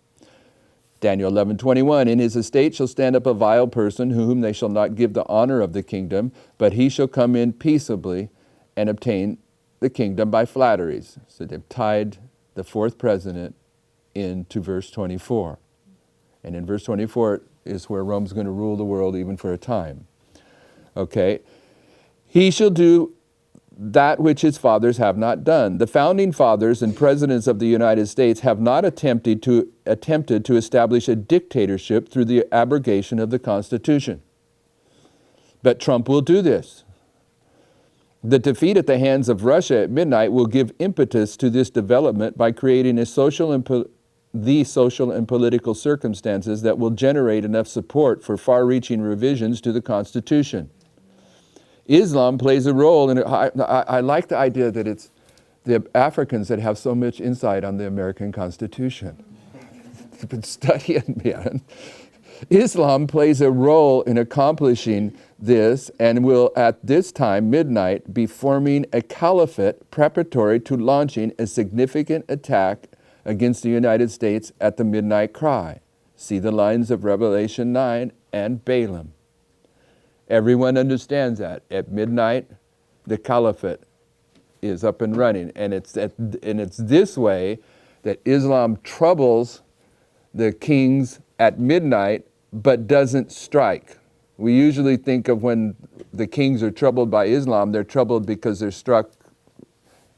Daniel 11:21, in his estate shall stand up a vile person, whom they shall not give the honor of the kingdom, but he shall come in peaceably and obtain the kingdom by flatteries. So they've tied the 4th president into verse 24. And in verse 24 is where Rome's going to rule the world even for a time. Okay? He shall do that which his fathers have not done. The founding fathers and presidents of the United States have not attempted to establish a dictatorship through the abrogation of the Constitution. But Trump will do this. The defeat at the hands of Russia at midnight will give impetus to this development by creating the social and political circumstances that will generate enough support for far-reaching revisions to the Constitution. Islam plays a role in it. I like the idea that it's the Africans that have so much insight on the American Constitution. They've been studying, man. Islam plays a role in accomplishing this and will at this time, midnight, be forming a caliphate preparatory to launching a significant attack against the United States at the midnight cry. See the lines of Revelation 9 and Balaam. Everyone understands that. At midnight, the caliphate is up and running. And it's this way that Islam troubles the kings at midnight, but doesn't strike. We usually think of when the kings are troubled by Islam, they're troubled because they're struck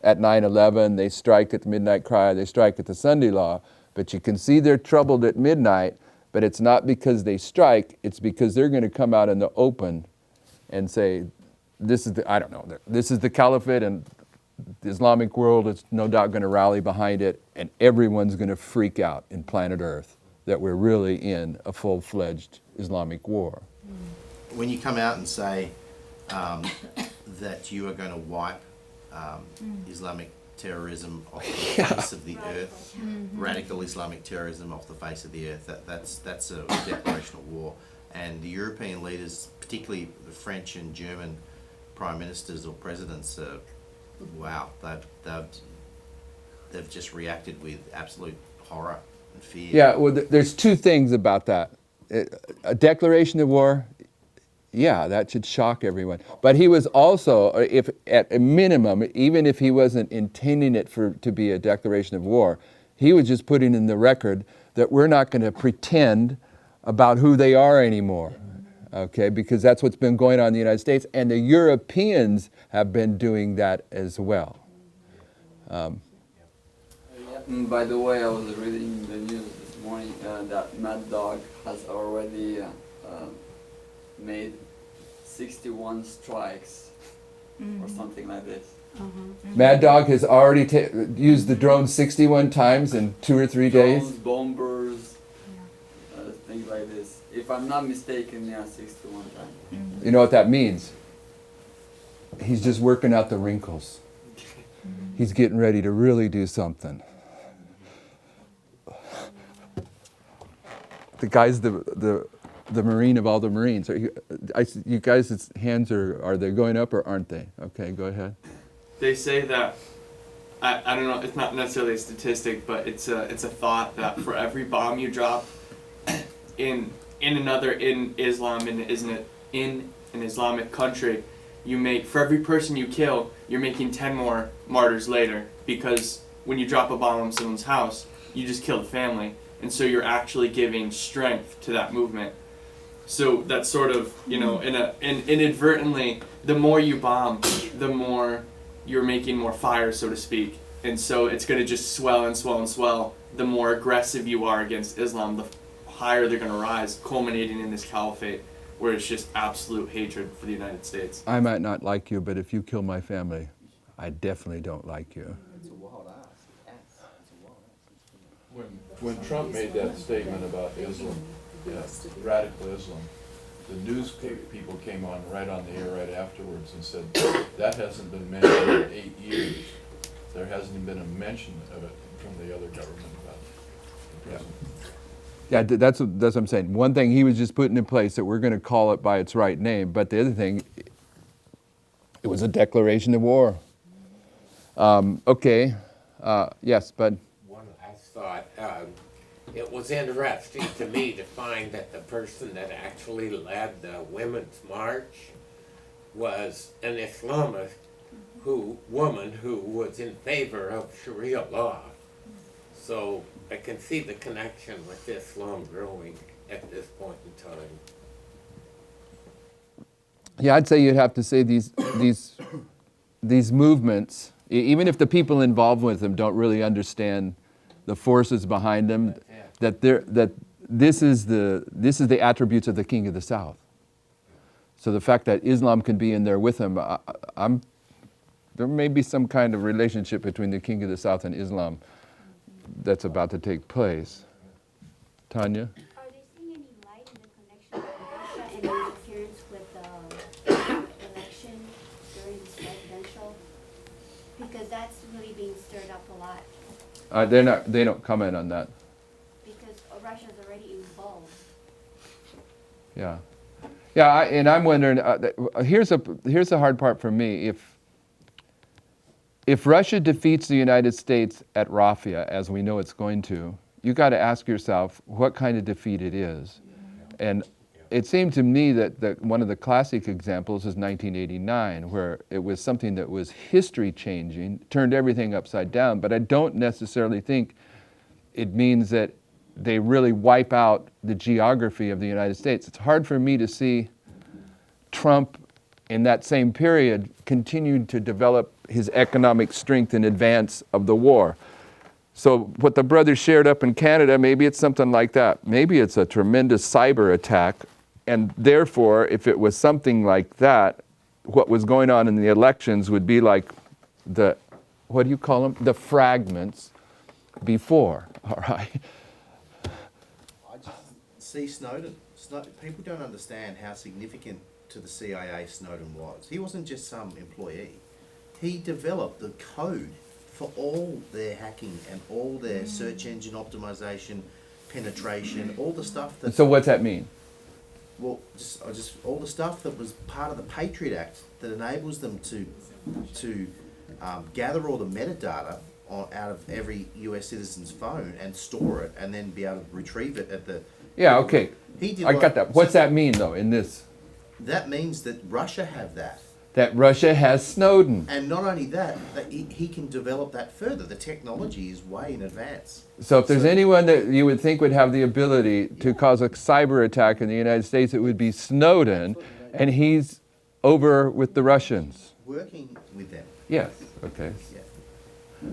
at 9/11, they strike at the midnight cry, they strike at the Sunday law. But you can see they're troubled at midnight, but it's not because they strike, it's because they're going to come out in the open and say, this is the caliphate, and the Islamic world is no doubt going to rally behind it, and everyone's going to freak out in planet Earth that we're really in a full-fledged Islamic war. When you come out and say that you are going to wipe Islamic terrorism off the face of the earth, radical Islamic terrorism off the face of the earth, that's a declaration of war. And the European leaders, particularly the French and German prime ministers or presidents, wow, they've just reacted with absolute horror and fear. Yeah, well, there's two things about that. A declaration of war, yeah, that should shock everyone. But he was also, if at a minimum, even if he wasn't intending it to be a declaration of war, he was just putting in the record that we're not going to pretend about who they are anymore, okay? Because that's what's been going on in the United States, and the Europeans have been doing that as well. By the way, I was reading the news this morning that Mad Dog has already made 61 strikes or something like this. Mad Dog has already used the drone 61 times in 2 or 3 days. Drones, bombers, things like this. If I'm not mistaken, yeah, 61 times. You know what that means? He's just working out the wrinkles. He's getting ready to really do something. The guy's the Marine of all the Marines. You guys' hands are they going up or aren't they? Okay, go ahead. They say that, I don't know, it's not necessarily a statistic, but it's a thought that for every bomb you drop in Islam, in an Islamic country, for every person you kill, you're making 10 more martyrs later, because when you drop a bomb on someone's house, you just kill the family, and so you're actually giving strength to that movement. So that's sort of, inadvertently, the more you bomb, the more you're making more fire, so to speak. And so it's going to just swell and swell and swell. The more aggressive you are against Islam, the higher they're going to rise, culminating in this caliphate, where it's just absolute hatred for the United States. I might not like you, but if you kill my family, I definitely don't like you. When Trump made that statement about Islam, radical Islam, the news people came on right on the air right afterwards and said, that hasn't been mentioned in 8 years. There hasn't even been a mention of it from the other government about the president. Yeah, that's what I'm saying. One thing he was just putting in place that we're going to call it by its right name, but the other thing, it was a declaration of war. Okay, yes, but One last thought. It was interesting to me to find that the person that actually led the Women's March was an Islamist woman who was in favor of Sharia law. So I can see the connection with Islam growing at this point in time. Yeah, I'd say you'd have to say these movements, even if the people involved with them don't really understand the forces behind them, that this is the attributes of the King of the South. So the fact that Islam can be in there with him, there may be some kind of relationship between the King of the South and Islam that's about to take place. Tanya? Are they seeing any light in the connection with Russia and the interference with the election during this presidential? Because that's really being stirred up a lot, They don't comment on that. because Russia's already involved. Yeah, and I'm wondering. Here's the hard part for me. If Russia defeats the United States at Rafah, as we know it's going to, you got to ask yourself what kind of defeat it is. And it seemed to me that one of the classic examples is 1989, where it was something that was history changing, turned everything upside down. But I don't necessarily think it means that they really wipe out the geography of the United States. It's hard for me to see Trump in that same period continued to develop his economic strength in advance of the war. So what the brothers shared up in Canada, maybe it's something like that. Maybe it's a tremendous cyber attack, and therefore, if it was something like that, what was going on in the elections would be like the, what do you call them? The fragments before, all right? I just see Snowden. People don't understand how significant to the CIA Snowden was. He wasn't just some employee. He developed the code for all their hacking and all their search engine optimization, penetration, all the stuff that... So what's that mean? Well, just all the stuff that was part of the Patriot Act that enables them to gather all the metadata out of every US citizen's phone and store it, and then be able to retrieve it at the... Yeah, okay. I got that. What's that mean, though, in this? That means that Russia have that. That Russia has Snowden. And not only that he can develop that further. The technology is way in advance. So if there's anyone that you would think would have the ability to cause a cyber attack in the United States, it would be Snowden, and he's over with the Russians. Working with them. Yes, okay. Yeah.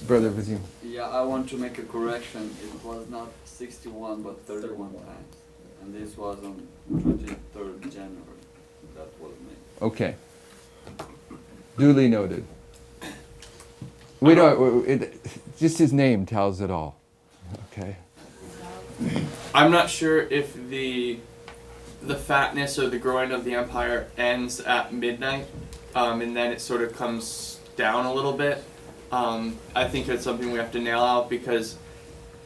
Brother Vizim. Yeah, I want to make a correction. It was not 61 but 31 times. And this was on 23rd January. That was made. Okay. Duly noted. We don't, just his name tells it all. Okay. I'm not sure if the fatness or the growing of the empire ends at midnight, and then it sort of comes down a little bit. I think that's something we have to nail out, because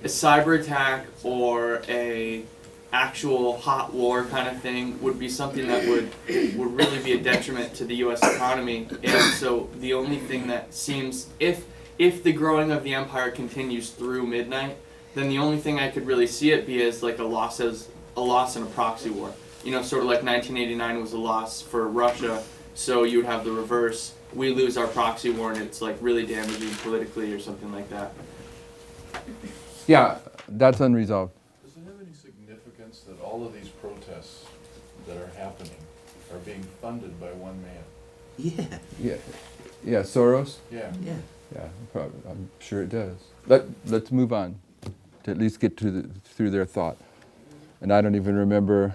a cyber attack or a actual hot war kind of thing would be something that would really be a detriment to the U.S. economy. And so the only thing that seems, if the growing of the empire continues through midnight, then the only thing I could really see it be as like a loss in a proxy war. You know, sort of like 1989 was a loss for Russia, so you would have the reverse. We lose our proxy war and it's like really damaging politically or something like that. Yeah, that's unresolved. Does it have any significance that all of these protests that are happening are being funded by one man? Yeah. Yeah, Soros? Yeah. Yeah. Yeah, probably, I'm sure it does. Let's move on to at least get through their thought. And I don't even remember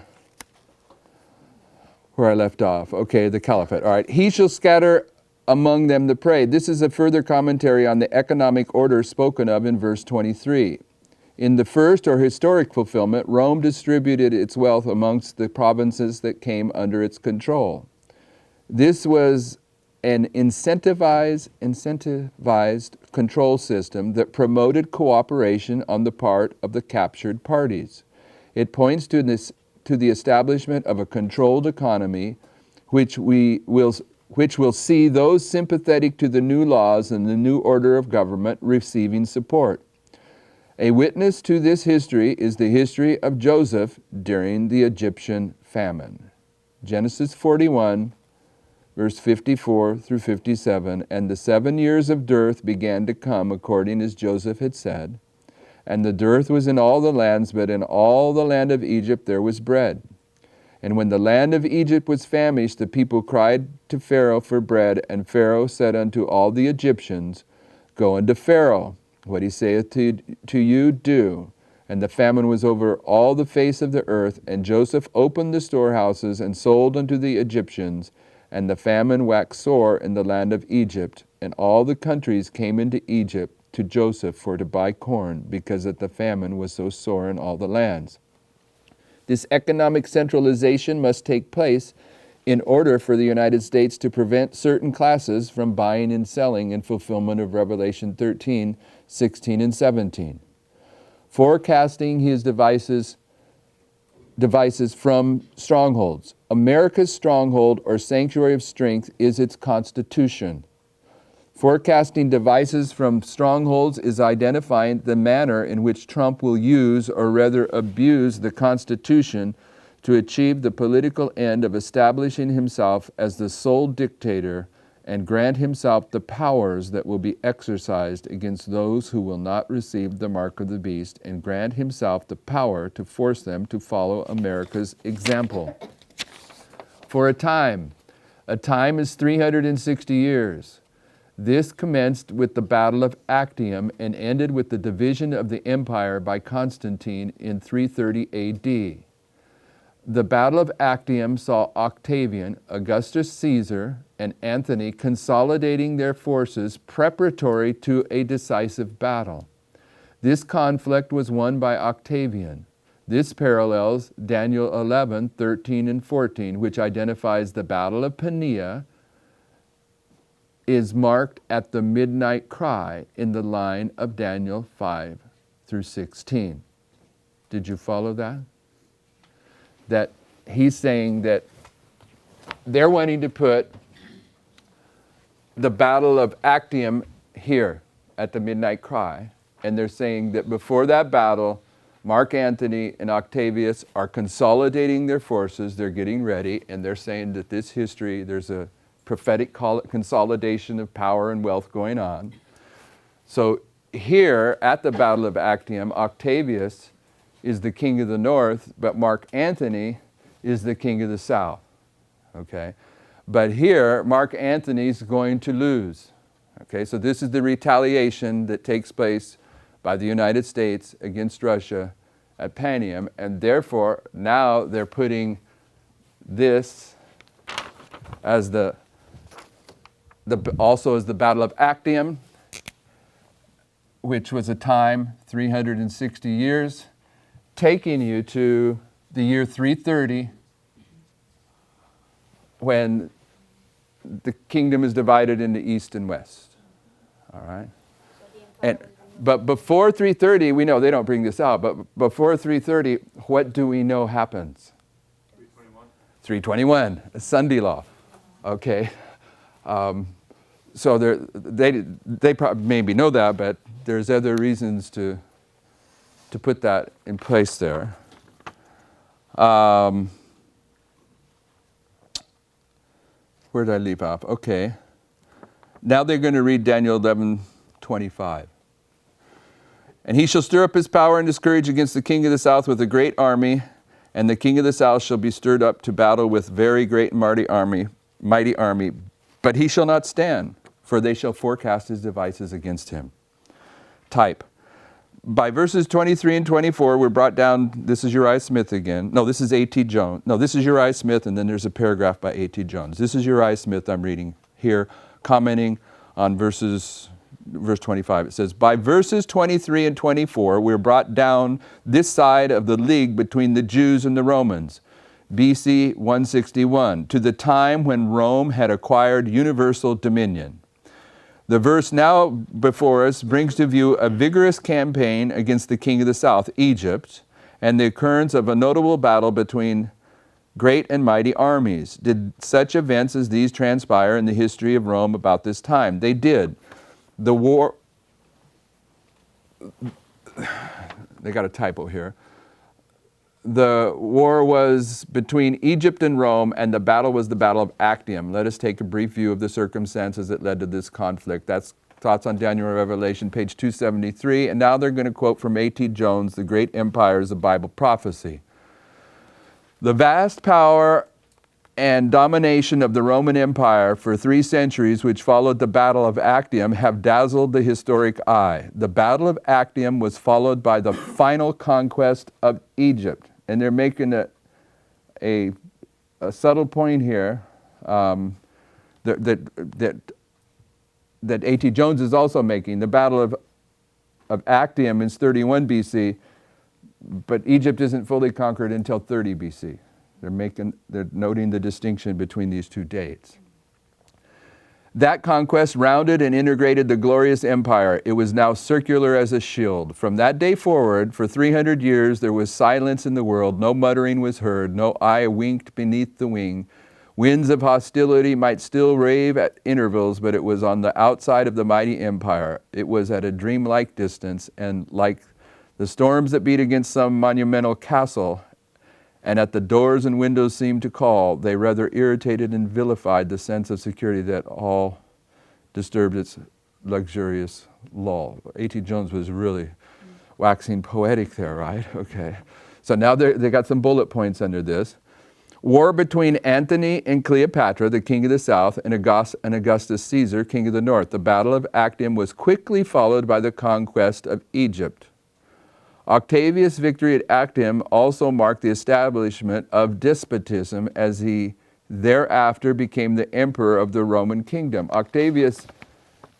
where I left off. Okay, the caliphate. All right. He shall scatter among them the prey. This is a further commentary on the economic order spoken of in verse 23. In the first or historic fulfillment, Rome distributed its wealth amongst the provinces that came under its control. This was an incentivized control system that promoted cooperation on the part of the captured parties. It points to the establishment of a controlled economy which will see those sympathetic to the new laws and the new order of government receiving support. A witness to this history is the history of Joseph during the Egyptian famine. Genesis 41, verse 54 through 57, and the 7 years of dearth began to come according as Joseph had said. And the dearth was in all the lands, but in all the land of Egypt there was bread. And when the land of Egypt was famished, the people cried to Pharaoh for bread, and Pharaoh said unto all the Egyptians, Go unto Pharaoh, what he saith to you, do. And the famine was over all the face of the earth, and Joseph opened the storehouses and sold unto the Egyptians, and the famine waxed sore in the land of Egypt, and all the countries came into Egypt to Joseph for to buy corn, because that the famine was so sore in all the lands. This economic centralization must take place in order for the United States to prevent certain classes from buying and selling in fulfillment of Revelation 13, 16, and 17. Forecasting his devices from strongholds. America's stronghold or sanctuary of strength is its Constitution. Forecasting devices from strongholds is identifying the manner in which Trump will use or rather abuse the Constitution to achieve the political end of establishing himself as the sole dictator and grant himself the powers that will be exercised against those who will not receive the mark of the beast, and grant himself the power to force them to follow America's example. For a time is 360 years. This commenced with the Battle of Actium and ended with the division of the empire by Constantine in 330 AD. The Battle of Actium saw Octavian, Augustus Caesar, and Antony consolidating their forces preparatory to a decisive battle. This conflict was won by Octavian. This parallels Daniel 11, 13, and 14, which identifies the Battle of Pania, is marked at the midnight cry in the line of Daniel 5 through 16. Did you follow that? That he's saying that they're wanting to put the Battle of Actium here at the midnight cry, and they're saying that before that battle, Mark Antony and Octavius are consolidating their forces, they're getting ready, and they're saying that this history, there's a prophetic consolidation of power and wealth going on. So here at the Battle of Actium, Octavius is the king of the north, but Mark Antony is the king of the south. Okay? But here, Mark Antony's going to lose. Okay, so this is the retaliation that takes place by the United States against Russia at Panium, and therefore now they're putting this as also as the Battle of Actium, which was a time 360 years, taking you to the year 330, when the kingdom is divided into east and west. All right? But before 330, we know they don't bring this out, but before 330, what do we know happens? 321, a Sunday law. Okay? So they probably maybe know that, but there's other reasons to put that in place there. Where did I leave off? Okay. Now they're going to read Daniel 11:25. And he shall stir up his power and his courage against the king of the south with a great army, and the king of the south shall be stirred up to battle with very great and mighty army, but he shall not stand, for they shall forecast his devices against him. Type. By verses 23 and 24, we're brought down, this is Uriah Smith again. No, this is A.T. Jones. No, this is Uriah Smith, and then there's a paragraph by A.T. Jones. This is Uriah Smith I'm reading here, commenting on verse 25. It says, by verses 23 and 24, we're brought down this side of the league between the Jews and the Romans, BC 161, to the time when Rome had acquired universal dominion. The verse now before us brings to view a vigorous campaign against the king of the south, Egypt, and the occurrence of a notable battle between great and mighty armies. Did such events as these transpire in the history of Rome about this time? They did. The war, they got a typo here. The war was between Egypt and Rome, and the battle was the Battle of Actium. Let us take a brief view of the circumstances that led to this conflict. That's Thoughts on Daniel and Revelation, page 273. And now they're going to quote from A.T. Jones, The Great Empires of Bible Prophecy. The vast power and domination of the Roman Empire for 3 centuries, which followed the Battle of Actium, have dazzled the historic eye. The Battle of Actium was followed by the final conquest of Egypt. And they're making a subtle point here that A.T. Jones is also making. The Battle of Actium is 31 BC, but Egypt isn't fully conquered until 30 BC. They're noting the distinction between these 2 dates. That conquest rounded and integrated the glorious empire. It was now circular as a shield. From that day forward, for 300 years, there was silence in the world. No muttering was heard. No eye winked beneath the wing. Winds of hostility might still rave at intervals, but it was on the outside of the mighty empire. It was at a dreamlike distance, and like the storms that beat against some monumental castle, and at the doors and windows seemed to call, they rather irritated and vilified the sense of security that all disturbed its luxurious lull. A.T. Jones was really waxing poetic there, right? Okay. So now they got some bullet points under this. War between Antony and Cleopatra, the king of the south, and Augustus Caesar, king of the north. The Battle of Actium was quickly followed by the conquest of Egypt. Octavius' victory at Actium also marked the establishment of despotism as he thereafter became the emperor of the Roman kingdom. Octavius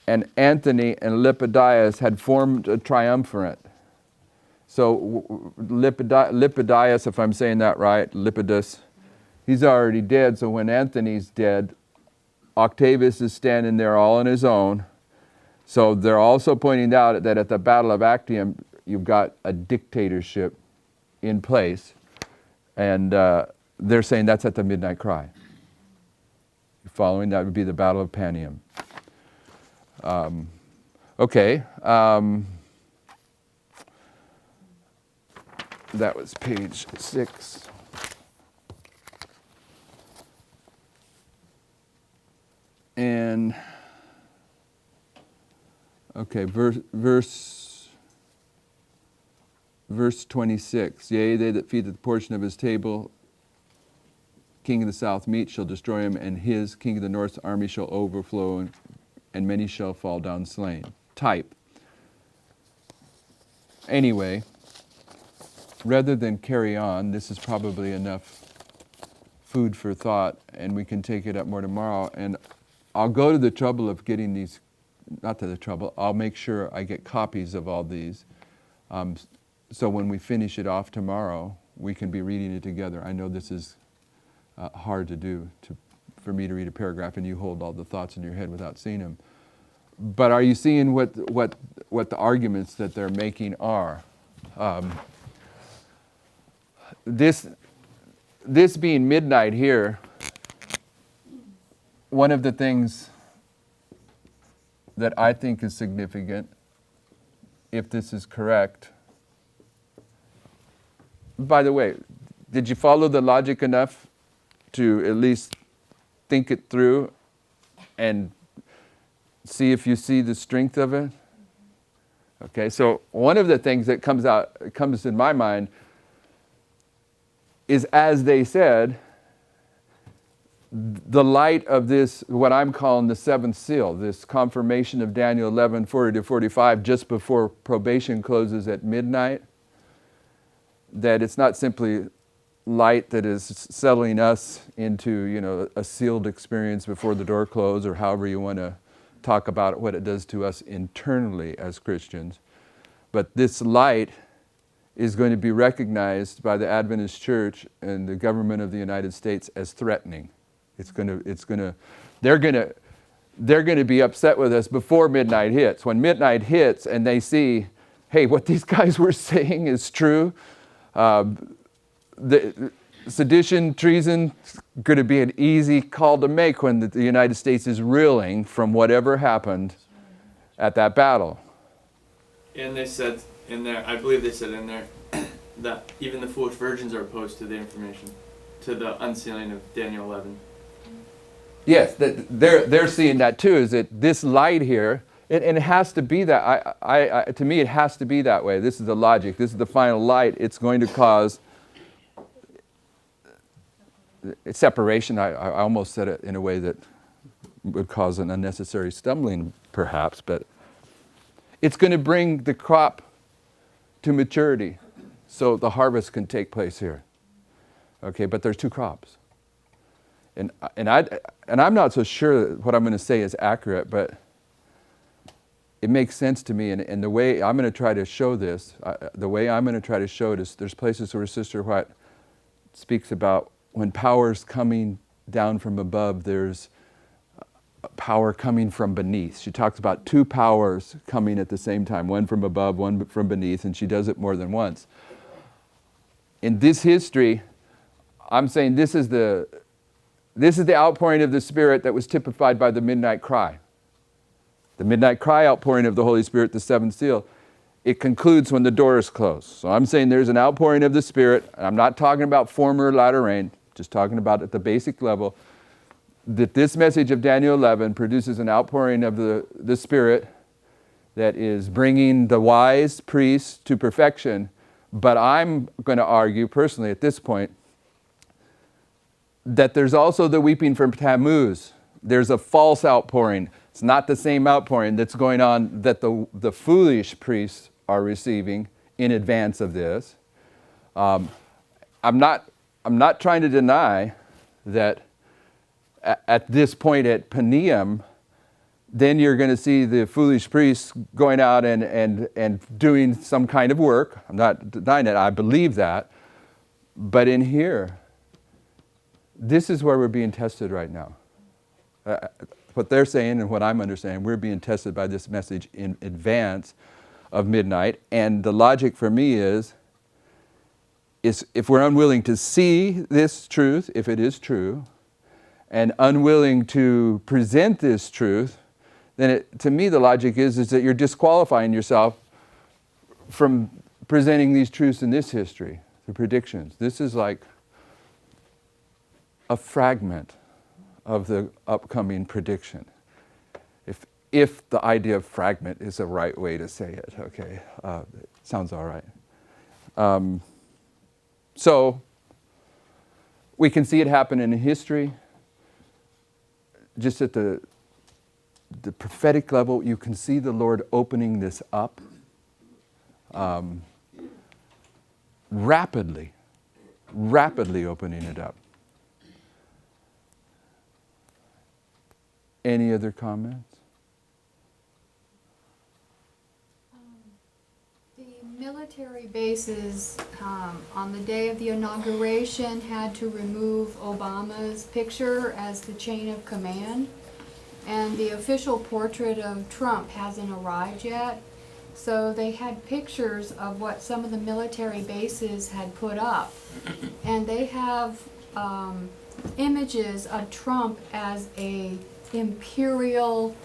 and Antony and Lepidus had formed a triumvirate. So Lepidus, if I'm saying that right, Lepidus, he's already dead. So when Antony's dead, Octavius is standing there all on his own. So they're also pointing out that at the Battle of Actium, you've got a dictatorship in place, and they're saying that's at the midnight cry. Following that would be the Battle of Panium. That was page 6. And verse 26, yea, they that feed the portion of his table, king of the south meat, shall destroy him, and his, king of the north's army, shall overflow, and many shall fall down slain. Type. Anyway, rather than carry on, this is probably enough food for thought, and we can take it up more tomorrow. And I'll go to the trouble of getting these, not to the trouble, I'll make sure I get copies of all these. So when we finish it off tomorrow, we can be reading it together. I know this is hard to do, for me to read a paragraph and you hold all the thoughts in your head without seeing them. But are you seeing what the arguments that they're making are? This being midnight here, one of the things that I think is significant, if this is correct. By the way, did you follow the logic enough to at least think it through and see if you see the strength of it? Okay, so one of the things that comes in my mind is, as they said, the light of this, what I'm calling the seventh seal, this confirmation of Daniel 11:40-45, just before probation closes at midnight, that it's not simply light that is settling us into, a sealed experience before the door closes, or however you want to talk about it, what it does to us internally as Christians. But this light is going to be recognized by the Adventist Church and the government of the United States as threatening. They're going to be upset with us before midnight hits. When midnight hits and they see, hey, what these guys were saying is true. The sedition, treason, going to be an easy call to make when the United States is reeling from whatever happened at that battle. And they said in there, I believe they said in there, that even the foolish virgins are opposed to the information, to the unsealing of Daniel 11. Yes, they're seeing that too, is that this light here, and it has to be that, to me it has to be that way. This is the logic, this is the final light. It's going to cause separation, I almost said it in a way that would cause an unnecessary stumbling, perhaps, but it's going to bring the crop to maturity so the harvest can take place here. Okay, but there's two crops. And I'm not so sure that what I'm going to say is accurate, but it makes sense to me. And the way I'm going to try to show this, the way I'm going to try to show it is there's places where Sister White speaks about when power's coming down from above, there's power coming from beneath. She talks about two powers coming at the same time, one from above, one from beneath, and she does it more than once. In this history, I'm saying this is the outpouring of the Spirit that was typified by the midnight cry. The midnight cry outpouring of the Holy Spirit, the seventh seal, it concludes when the door is closed. So I'm saying there's an outpouring of the Spirit. And I'm not talking about former or latter rain, just talking about at the basic level, that this message of Daniel 11 produces an outpouring of the Spirit that is bringing the wise priests to perfection. But I'm going to argue personally at this point that there's also the weeping for Tammuz. There's a false outpouring. It's not the same outpouring that's going on that the foolish priests are receiving in advance of this. I'm not trying to deny that at this point at Paneum, then you're going to see the foolish priests going out and doing some kind of work. I'm not denying it. I believe that. But in here, this is where we're being tested right now. What they're saying and what I'm understanding, we're being tested by this message in advance of midnight. And the logic for me is if we're unwilling to see this truth, if it is true, and unwilling to present this truth, then to me the logic is that you're disqualifying yourself from presenting these truths in this history, the predictions. This is like a fragment of the upcoming prediction. If the idea of fragment is the right way to say it, okay, it sounds all right. So we can see it happen in history. Just at the prophetic level, you can see the Lord opening this up rapidly opening it up. Any other comments? The military bases on the day of the inauguration had to remove Obama's picture as the chain of command, and the official portrait of Trump hasn't arrived yet. So they had pictures of what some of the military bases had put up, and they have images of Trump as a imperial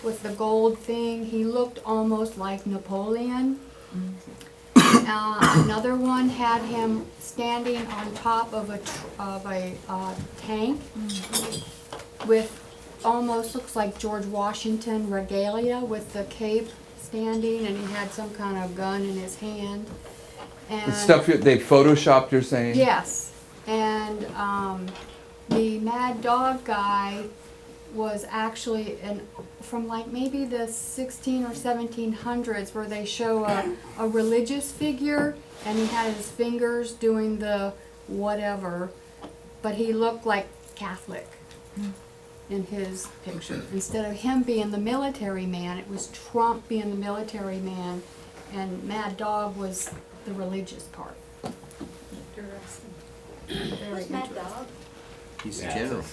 with the gold thing. He looked almost like Napoleon. Another one had him standing on top of a tank with almost looks like George Washington regalia with the cape standing, and he had some kind of gun in his hand. And the stuff they photoshopped, you're saying? Yes, and the Mad Dog guy was actually from like maybe the 16 or 1700s, where they show a religious figure, and he had his fingers doing the whatever, but he looked like Catholic in his picture. Instead of him being the military man, it was Trump being the military man, and Mad Dog was the religious part. Very Who's Mad Dog? He's the general.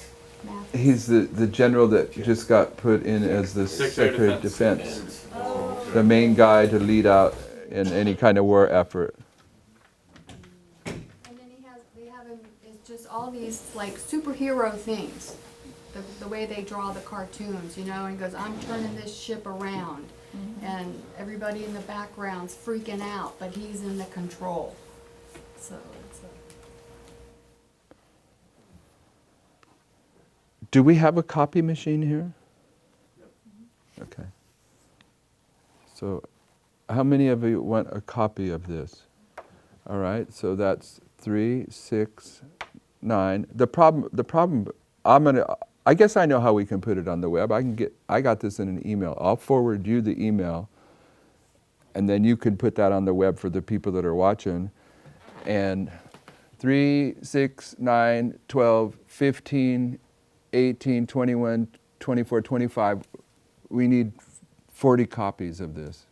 He's the general that just got put in as the Secretary of Defense. The main guy to lead out in any kind of war effort. And then they have him, it's just all these like superhero things. The way they draw the cartoons, you know, and he goes, I'm turning this ship around. And everybody in the background's freaking out, but he's in the control. So it's Do we have a copy machine here? Okay. So how many of you want a copy of this? All right, so that's 3, 6, 9. The problem, I guess I know how we can put it on the web. I got this in an email. I'll forward you the email, and then you can put that on the web for the people that are watching. And 3, 6, 9, 12, 15, 18, 21, 24, 25, we need 40 copies of this.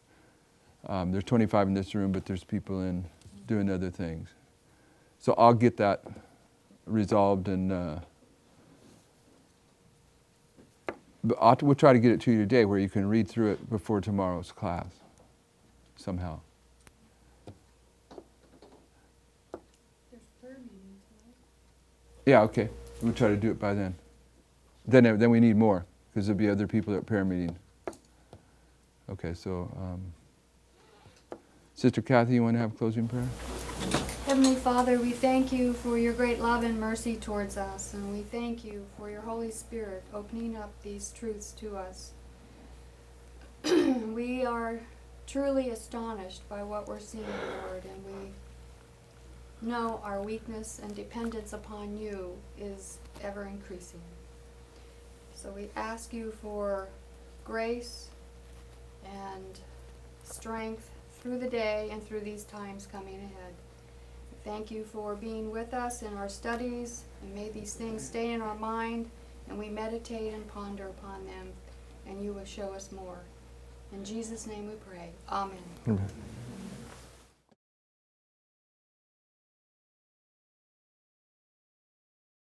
There's 25 in this room, but there's people in doing other things. So I'll get that resolved, and we'll try to get it to you today where you can read through it before tomorrow's class somehow. Yeah, okay. We'll try to do it by then. Then we need more, because there'll be other people at prayer meeting. Okay, so Sister Kathy, you want to have closing prayer? Heavenly Father, we thank you for your great love and mercy towards us, and we thank you for your Holy Spirit opening up these truths to us. We are truly astonished by what we're seeing, Lord, and we know our weakness and dependence upon you is ever increasing. So we ask you for grace and strength through the day and through these times coming ahead. Thank you for being with us in our studies, and may these things stay in our mind, and we meditate and ponder upon them, and you will show us more. In Jesus' name we pray. Amen. Amen.